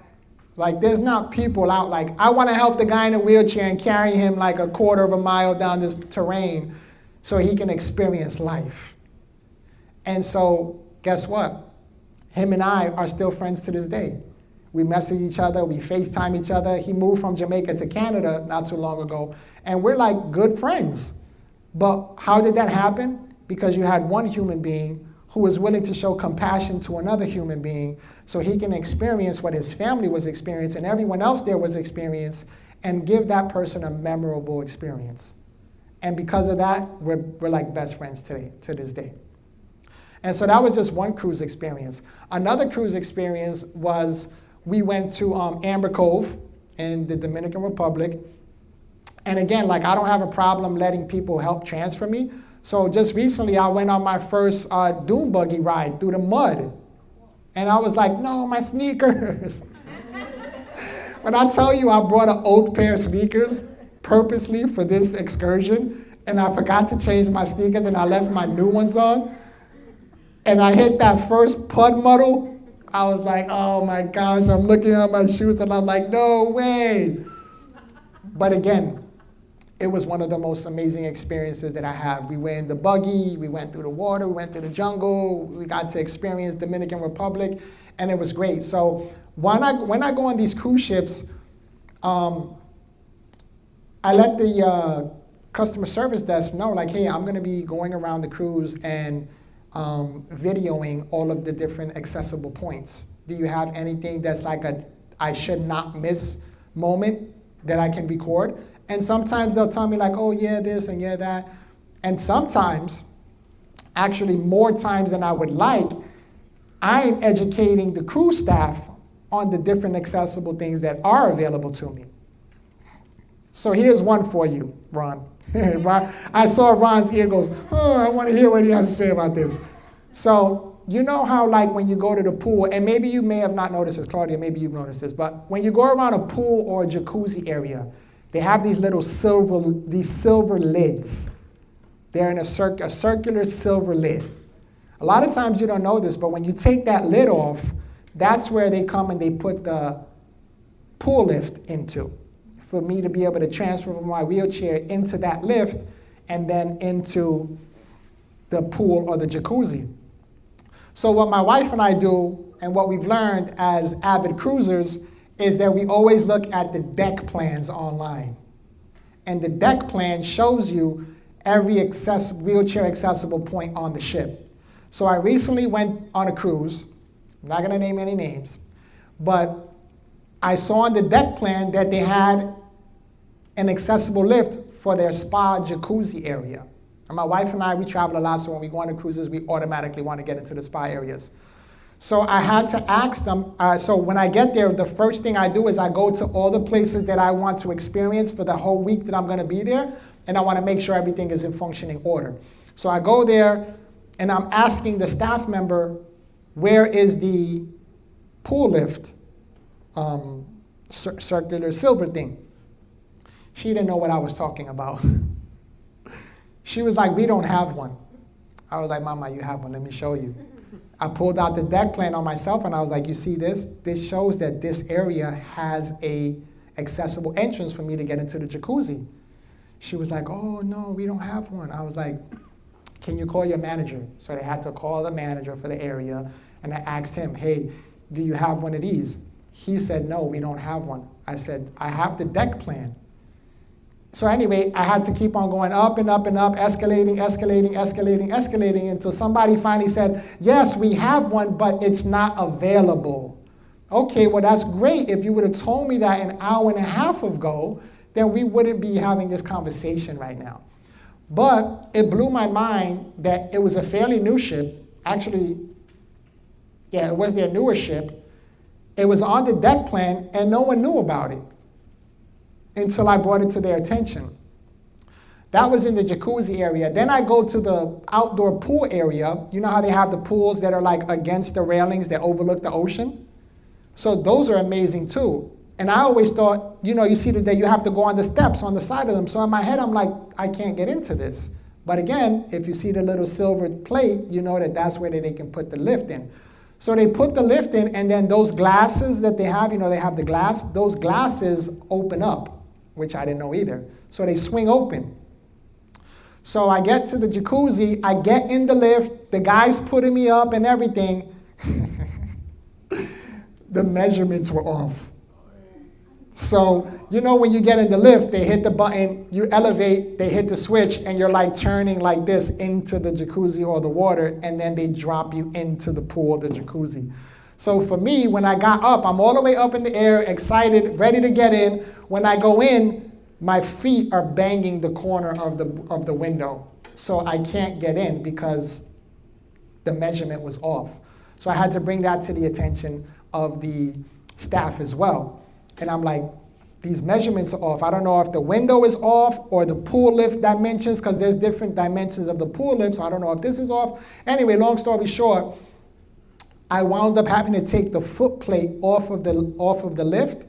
Like, there's not people out like, I want to help the guy in a wheelchair and carry him like a quarter of a mile down this terrain so he can experience life. And so, guess what? Him and I are still friends to this day. We message each other, we FaceTime each other. He moved from Jamaica to Canada not too long ago, and we're like good friends. But how did that happen? Because you had one human being who was willing to show compassion to another human being so he can experience what his family was experiencing and everyone else there was experiencing, and give that person a memorable experience. And because of that, we're like best friends today, to this day. And so that was just one cruise experience. Another cruise experience was we went to Amber Cove in the Dominican Republic. And again, like, I don't have a problem letting people help transfer me. So just recently, I went on my first dune buggy ride through the mud. And I was like, no, my sneakers. When I tell you I brought an old pair of sneakers purposely for this excursion, and I forgot to change my sneakers and I left my new ones on, and I hit that first pud muddle, I was like, oh my gosh, I'm looking at my shoes and I'm like, no way. But again, it was one of the most amazing experiences that I have. We were in the buggy, we went through the water, we went through the jungle, we got to experience Dominican Republic, and it was great. So when I go on these cruise ships, I let the customer service desk know, like, hey, I'm gonna be going around the cruise and videoing all of the different accessible points. Do you have anything that's like a I should not miss moment that I can record? And sometimes they'll tell me like, oh yeah, this and yeah, that. And sometimes, actually more times than I would like, I'm educating the cruise staff on the different accessible things that are available to me. So here's one for you, Ron. Ron, I saw Ron's ear goes, oh, I want to hear what he has to say about this. So you know how like when you go to the pool, and maybe you may have not noticed this, Claudia, maybe you've noticed this, but when you go around a pool or a jacuzzi area, they have these little silver lids. They're in a circular silver lid. A lot of times you don't know this, but when you take that lid off, that's where they come and they put the pool lift into, for me to be able to transfer from my wheelchair into that lift and then into the pool or the jacuzzi. So what my wife and I do, and what we've learned as avid cruisers, is that we always look at the deck plans online. And the deck plan shows you every wheelchair accessible point on the ship. So I recently went on a cruise. I'm not gonna name any names, but I saw on the deck plan that they had an accessible lift for their spa jacuzzi area. And my wife and I, we travel a lot, so when we go on the cruises, we automatically want to get into the spa areas. So I had to ask them, so when I get there, the first thing I do is I go to all the places that I want to experience for the whole week that I'm gonna be there, and I wanna make sure everything is in functioning order. So I go there, and I'm asking the staff member, where is the pool lift, circular silver thing? She didn't know what I was talking about. She was like, we don't have one. I was like, Mama, you have one, let me show you. I pulled out the deck plan on myself and I was like, you see this? This shows that this area has a accessible entrance for me to get into the jacuzzi. She was like, oh no, we don't have one. I was like, can you call your manager? So they had to call the manager for the area, and I asked him, hey, do you have one of these? He said, no, we don't have one. I said, I have the deck plan. So anyway, I had to keep on going up and up and up, escalating until somebody finally said, yes, we have one, but it's not available. Okay, well that's great. If you would have told me that an hour and a half ago, then we wouldn't be having this conversation right now. But it blew my mind that it was a fairly new ship. Actually, yeah, it was their newer ship. It was on the deck plan and no one knew about it until I brought it to their attention. That was in the jacuzzi area. Then I go to the outdoor pool area. You know how they have the pools that are like against the railings that overlook the ocean? So those are amazing too. And I always thought, you know, you see that you have to go on the steps on the side of them. So in my head, I'm like, I can't get into this. But again, if you see the little silver plate, you know that that's where they can put the lift in. So they put the lift in, and then those glasses that they have, you know, they have the glass, those glasses open up, which I didn't know either. So they swing open. So I get to the jacuzzi, I get in the lift, the guy's putting me up and everything. The measurements were off. So, you know, when you get in the lift, they hit the button, you elevate, they hit the switch, and you're like turning like this into the jacuzzi or the water, and then they drop you into the pool, the jacuzzi. So for me, when I got up, I'm all the way up in the air, excited, ready to get in. When I go in, my feet are banging the corner of the window. So I can't get in because the measurement was off. So I had to bring that to the attention of the staff as well. And I'm like, these measurements are off. I don't know if the window is off or the pool lift dimensions, because there's different dimensions of the pool lift, so I don't know if this is off. Anyway, long story short, I wound up having to take the foot plate off of the lift,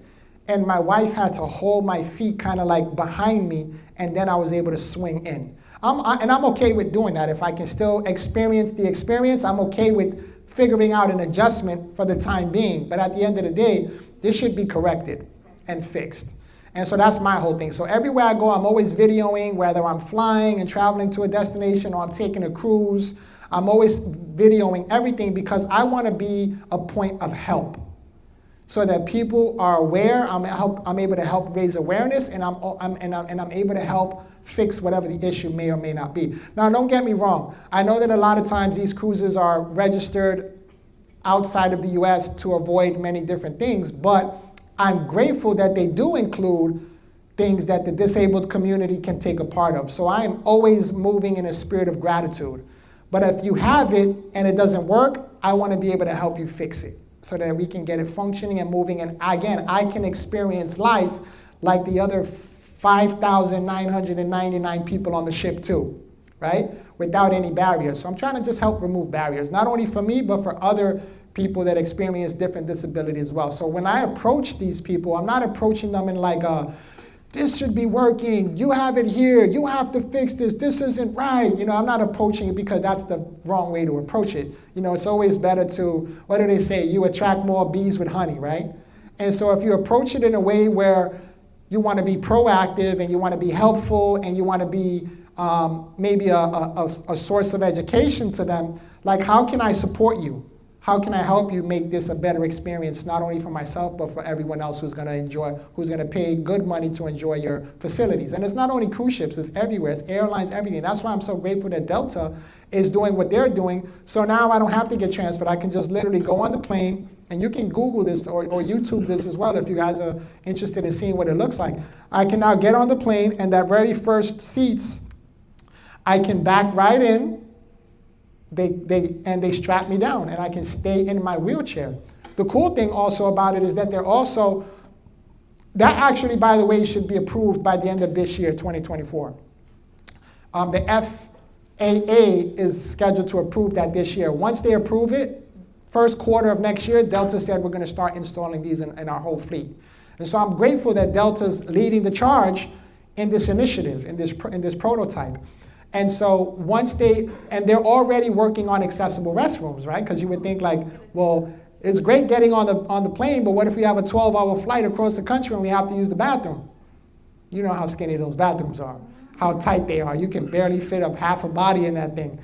and my wife had to hold my feet kind of like behind me, and then I was able to swing in. And I'm okay with doing that. If I can still experience the experience, I'm okay with figuring out an adjustment for the time being. But at the end of the day, this should be corrected and fixed. And so that's my whole thing. So everywhere I go, I'm always videoing, whether I'm flying and traveling to a destination or I'm taking a cruise. I'm always videoing everything because I want to be a point of help. so that people are aware. I'm able to help raise awareness, and I'm able to help fix whatever the issue may or may not be. Now, don't get me wrong. I know that a lot of times these cruises are registered outside of the U.S. to avoid many different things, but I'm grateful that they do include things that the disabled community can take a part of. So I am always moving in a spirit of gratitude. But if you have it and it doesn't work, I want to be able to help you fix it so that we can get it functioning and moving. And again, I can experience life like the other 5,999 people on the ship too, right? Without any barriers. So I'm trying to just help remove barriers, not only for me, but for other people that experience different disabilities as well. So when I approach these people, I'm not approaching them in like this should be working, you have it here, you have to fix this, this isn't right. I'm not approaching it because that's the wrong way to approach it. It's always better to, what do they say, you attract more bees with honey, right? And so if you approach it in a way where you want to be proactive and you want to be helpful and you want to be maybe a source of education to them, like how can I support you? How can I help you make this a better experience, not only for myself, but for everyone else who's going to pay good money to enjoy your facilities? And it's not only cruise ships, it's everywhere, it's airlines, everything. That's why I'm so grateful that Delta is doing what they're doing. So now I don't have to get transferred. I can just literally go on the plane, and you can Google this or YouTube this as well if you guys are interested in seeing what it looks like. I can now get on the plane, and that very first seats, I can back right in. They strap me down, and I can stay in my wheelchair. The cool thing also about it is that that actually, by the way, should be approved by the end of this year, 2024. The FAA is scheduled to approve that this year. Once they approve it, first quarter of next year, Delta said we're going to start installing these in our whole fleet. And so I'm grateful that Delta's leading the charge in this initiative, in this prototype. And so they're already working on accessible restrooms, right? Because you would think like, well, it's great getting on the plane, but what if we have a 12-hour flight across the country and we have to use the bathroom? You know how skinny those bathrooms are, how tight they are. You can barely fit up half a body in that thing.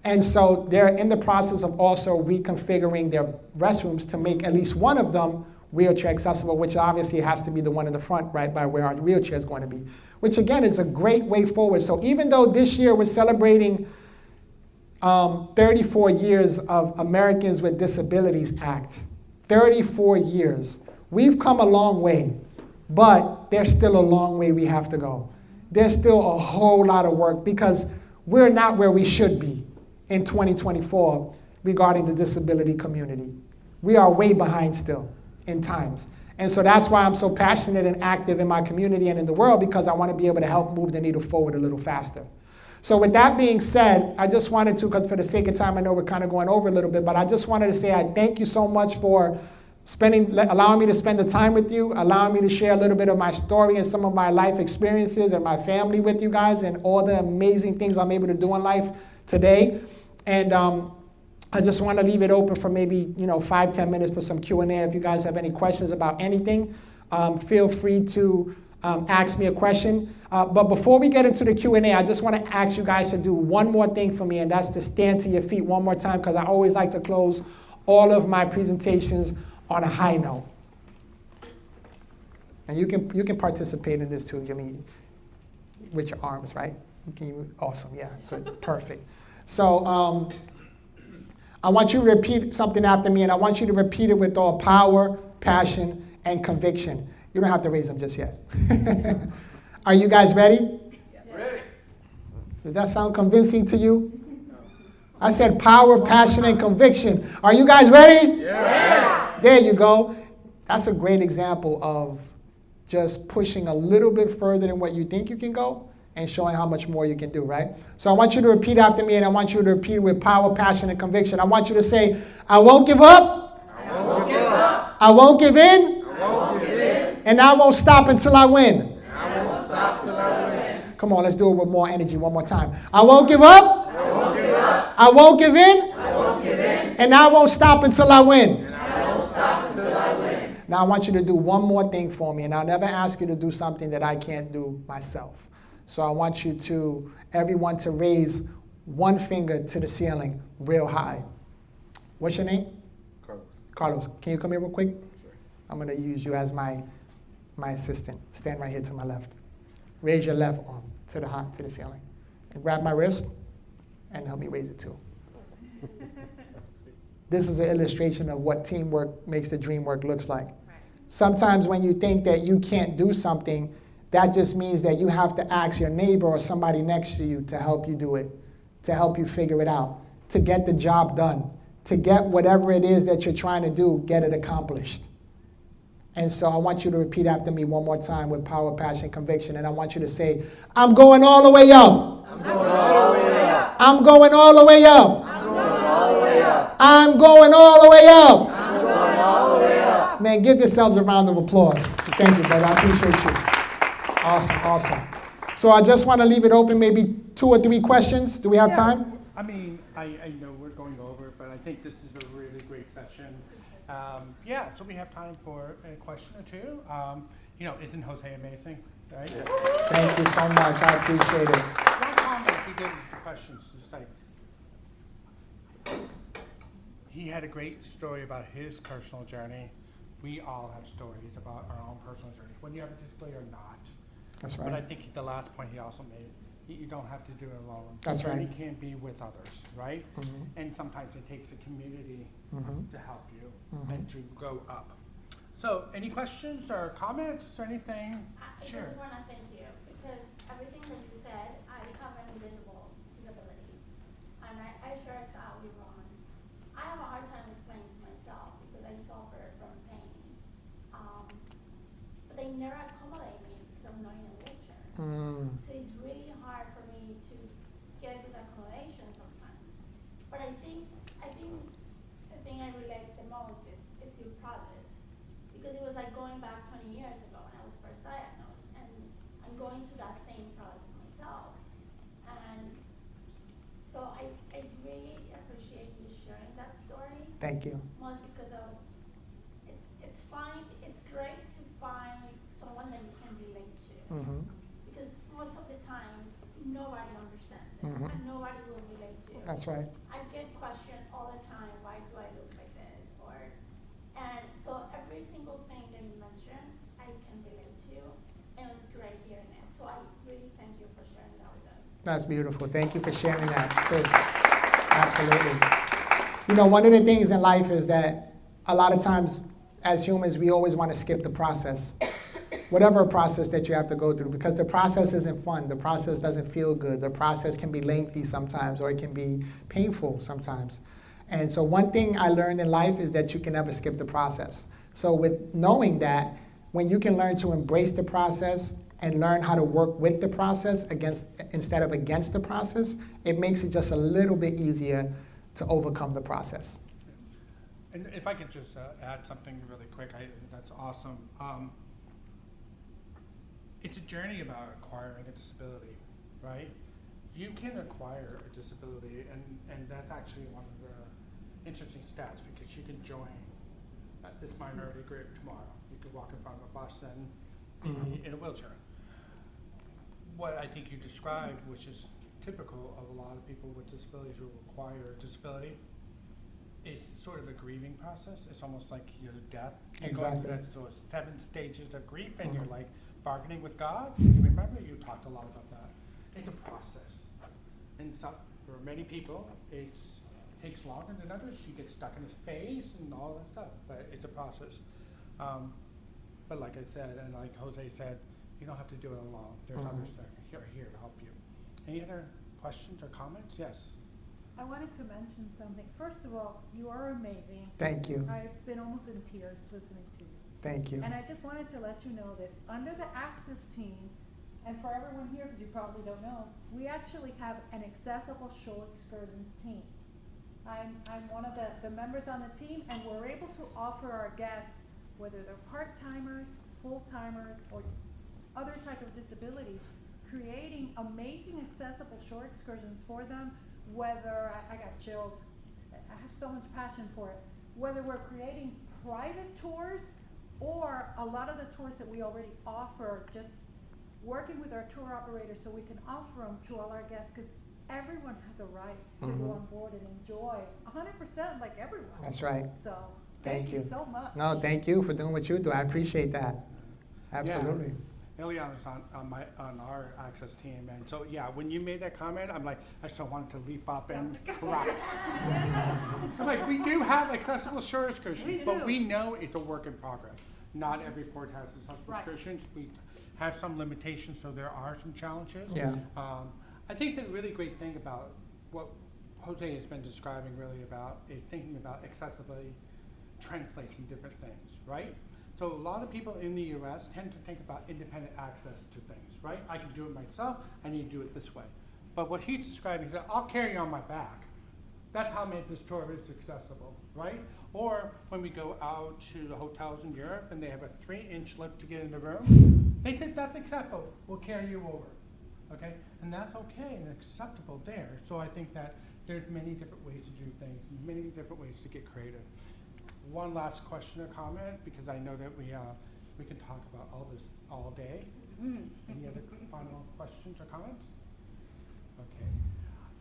And so they're in the process of also reconfiguring their restrooms to make at least one of them wheelchair accessible, which obviously has to be the one in the front, right, by where our wheelchair is going to be. Which again is a great way forward. So even though this year we're celebrating 34 years of Americans with Disabilities Act, 34 years, we've come a long way, but there's still a long way we have to go. There's still a whole lot of work because we're not where we should be in 2024 regarding the disability community. We are way behind still in times. And so that's why I'm so passionate and active in my community and in the world, because I want to be able to help move the needle forward a little faster. So with that being said, I just wanted to, because for the sake of time, I know we're kind of going over a little bit, but I just wanted to say I thank you so much for allowing me to spend the time with you, allowing me to share a little bit of my story and some of my life experiences and my family with you guys and all the amazing things I'm able to do in life today. And I just want to leave it open for maybe 5-10 minutes for some Q&A. If you guys have any questions about anything, feel free to ask me a question. But before we get into the Q&A, I just want to ask you guys to do one more thing for me, and that's to stand to your feet one more time, because I always like to close all of my presentations on a high note. And you can participate in this too. I mean, with your arms, right? Awesome, yeah. So perfect. So. I want you to repeat something after me, and I want you to repeat it with all power, passion, and conviction. You don't have to raise them just yet. Are you guys ready? Yes. Ready. Did that sound convincing to you? I said power, passion, and conviction. Are you guys ready? Yeah. There you go. That's a great example of just pushing a little bit further than what you think you can go and showing how much more you can do, right? So I want you to repeat after me, and I want you to repeat with power, passion, and conviction. I want you to say, I won't give up. I won't give up. I won't give in. I won't give in. And I won't stop until I win. And I won't stop till I win. Come on, let's do it with more energy one more time. I won't give up. I won't give up. I won't give in. I won't give in. And I won't stop until I win. And I won't stop till I win. Now I want you to do one more thing for me, and I'll never ask you to do something that I can't do myself. So I want everyone to raise one finger to the ceiling real high. What's your name? Carlos. Carlos. Can you come here real quick? Sure. I'm going to use you as my assistant. Stand right here to my left. Raise your left arm to the ceiling. And grab my wrist and help me raise it too. This is an illustration of what teamwork makes the dream work looks like. Sometimes when you think that you can't do something, that just means that you have to ask your neighbor or somebody next to you to help you do it, to help you figure it out, to get the job done, to get whatever it is that you're trying to do, get it accomplished. And so I want you to repeat after me one more time with power, passion, conviction, and I want you to say, I'm going all the way up. I'm going all the way up. I'm going all the way up. I'm going all the way up. I'm going all the way up. I'm going all the way up. Man, give yourselves a round of applause. Thank you, brother. I appreciate you. Awesome. So I just want to leave it open, maybe 2 or 3 questions. Do we have time? I mean, I know we're going over, but I think this is a really great session. So we have time for a question or 2. Isn't Jose amazing? Right? Thank you so much. I appreciate it. One comment if you get the questions, just like, he had a great story about his personal journey. We all have stories about our own personal journey, whether you have a disability or not. That's But I right. think the last point he also made, you don't have to do it alone. That's The journey right. can be with others, right? Mhm. And sometimes it takes a community Mhm. to help you Mhm. and to go up. So, any questions or comments or anything? I Sure. just want to thank you because everything that you said, I have an invisible disability. And I shared that with Ron. I have a hard time explaining to myself because I suffer from pain. But they never accommodate me because I'm not in a wheelchair. So it's really hard for me to get this accommodation sometimes. But I think the thing I relate the most is your process. Because it was like going back 20 years ago when I was first diagnosed, and I'm going through that same process myself. And so I really appreciate you sharing that story, Thank you. most because of it's great to find someone that you can relate to. Mhm. Because most of the time, nobody understands it, Mhm. and nobody will relate to it. That's right. I get questioned all the time, why do I look like this? And so every single thing that you mentioned, I can relate to, and it was great hearing it. So I really thank you for sharing that with us. That's beautiful. Thank you for sharing that, too. Absolutely. One of the things in life is that a lot of times, as humans, we always want to skip the process. Whatever process that you have to go through, because the process isn't fun. The process doesn't feel good. The process can be lengthy sometimes, or it can be painful sometimes. And so one thing I learned in life is that you can never skip the process. So with knowing that, when you can learn to embrace the process and learn how to work with the process instead of against the process, it makes it just a little bit easier to overcome the process. And if I could just add something really quick, that's awesome. It's a journey about acquiring a disability, right? You can acquire a disability, and that's actually one of the interesting stats, because you can join this minority group tomorrow. You could walk in front of a bus and be in a wheelchair. What I think you described, which is typical of a lot of people with disabilities who acquire a disability, is sort of a grieving process. It's almost like your death. You go Exactly. through that sort of 7 stages of grief, and you're like bargaining with God. Remember, you talked a lot about that. It's a process. And so, for many people, it takes longer than others. You get stuck in this phase and all that stuff, but it's a process. But like I said, and like Jose said, you don't have to do it alone. There's others that are here to help you. Any other questions or comments? Yes. I wanted to mention something. First of all, you are amazing. Thank you. I've been almost in tears listening to you. Thank you. And I just wanted to let you know that under the Access team, and for everyone here, because you probably don't know, we actually have an accessible shore excursions team. I'm one of the members on the team, and we're able to offer our guests, whether they're part-timers, full-timers, or other type of disabilities, creating amazing accessible shore excursions for them, whether, I got chills, I have so much passion for it, whether we're creating private tours or a lot of the tours that we already offer, just working with our tour operators so we can offer them to all our guests, because everyone has a right to go on board and enjoy 100% like everyone. That's right. So Thank you. so much. No, thank you for doing what you do. I appreciate that. Absolutely. Ileana's on our access team, and so yeah, when you made that comment, I'm like, I still wanted to leap up and correct. I'm like, we do have accessible shore excursions, We but do. we know it's a work in progress. Not every port has accessible Right. excursions. We have some limitations, so there are some challenges. Yeah. I think the really great thing about what Jose has been describing really about is thinking about accessibility translates in different things, right? So a lot of people in the US tend to think about independent access to things, right? I can do it myself, I need to do it this way. But what he's describing is that I'll carry you on my back. That's how made this tour is accessible, right? Or when we go out to the hotels in Europe and they have a 3-inch lift to get in the room, they said that's acceptable, we'll carry you over, okay? And that's okay and acceptable there. So I think that there's many different ways to do things, many different ways to get creative. One last question or comment, because I know that we can talk about all this all day. Any other final questions or comments? Okay.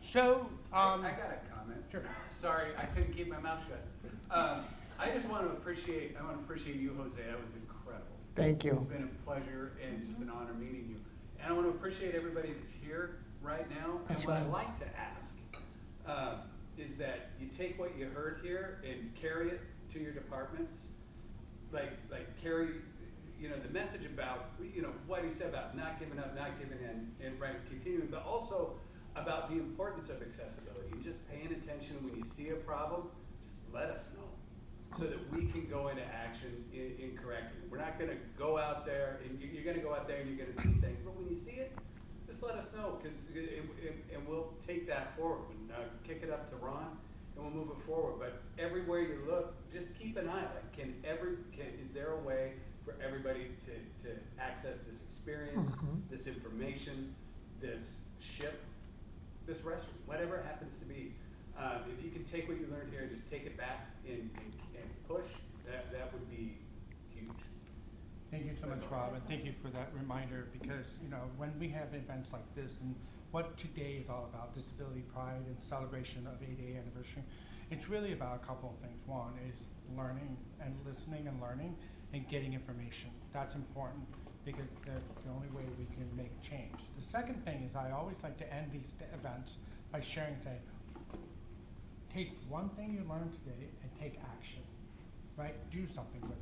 So, I got a comment. Sure. Sorry, I couldn't keep my mouth shut. I just want to appreciate you, Jose. That was incredible. Thank It's you. been a pleasure and just an honor meeting you. And I want to appreciate everybody that's here right now. That's and what right. I'd like to ask is that you take what you heard here and carry it to your departments. Like carry, the message about, what he said about not giving up, not giving in, and right, continuing, but also about the importance of accessibility and just paying attention when you see a problem, just let us know so that we can go into action in correcting it. We're not going to go out there and you're going to go out there and you're going to see things, but when you see it, just let us know and we'll take that forward and kick it up to Ron and we'll move it forward. But everywhere you look, just keep an eye. Like, is there a way for everybody to access this experience, this information, this ship, this restroom, whatever it happens to be? If you can take what you learned here and just take it back and push, that would be huge. thank you so much, Rob, and thank you for that reminder, because when we have events like this and what today is all about, disability pride and celebration of 8th anniversary, it's really about a couple of things. One is learning and listening and learning and getting information. That's important because that's the only way we can make change. The second thing is I always like to end these events by sharing, saying, take one thing you learned today and take action, right? Do something with it.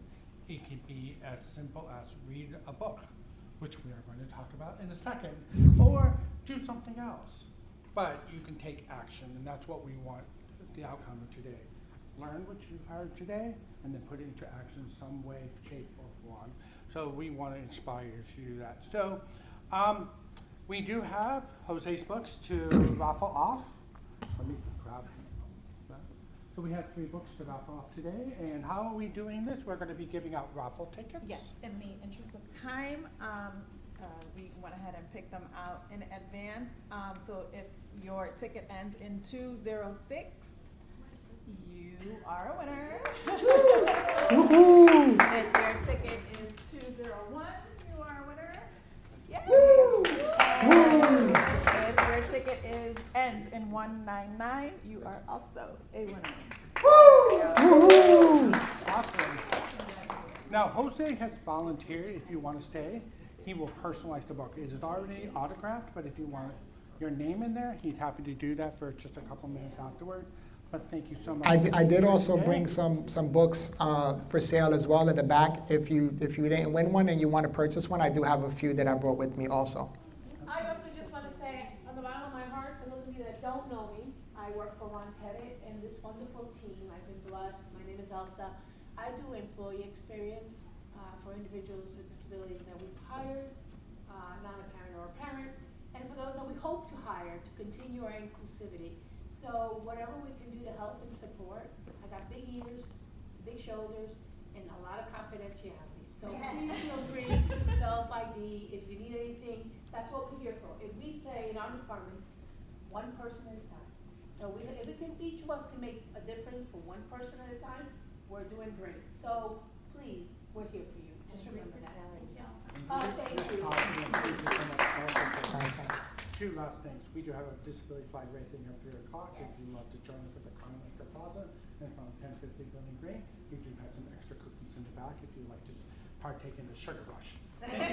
It could be as simple as read a book, which we are going to talk about in a second, or do something else. But you can take action, and that's what we want the outcome of today. Learn what you've heard today, and then put it into action some way, shape, or form. So we want to inspire you to do that. So we do have Jose's books to raffle off. Let me grab that. So we have 3 books to raffle off today. And how are we doing this? We're going to be giving out raffle tickets. Yes, in the interest of time, we went ahead and picked them out in advance. So if your ticket ends in 206, you are a winner. Woohoo! If your ticket is 201, you are a winner. Yay! And if your ticket ends in 199, you are also a winner. Woohoo! Awesome. Now, Jose has volunteered. If you want to stay, he will personalize the book. It is already autographed, but if you want your name in there, he's happy to do that for just a couple minutes afterward. But thank you so much. I did also bring some books for sale as well at the back. If you didn't win one and you want to purchase one, I do have a few that I brought with me also. I also just want to say, on the bottom of my heart, for those of you that don't know me, I work for Ron Pettit and this wonderful team. I've been blessed. My name is Elsa. I do employee experience for individuals with disabilities that we've hired, not a parent or a parent, and for those that we hope to hire to continue our inclusivity. So whatever we can do to help and support, I got big ears, big shoulders, and a lot of confidentiality. So please feel free to self-ID if you need anything. That's what we're here for. If we say in our departments, one person at a time. So each of us can make a difference for one person at a time, we're doing great. So please, we're here for you. Just remember that. Thank you. Thank you so much. Awesome. two last things. We do have a disability flag raising at 3 o'clock. Yes. If you'd love to join us at the Carmichael Plaza and from 1050 Building Green, we do have some extra cookies in the back if you'd like to partake in the sugar rush. Thank you.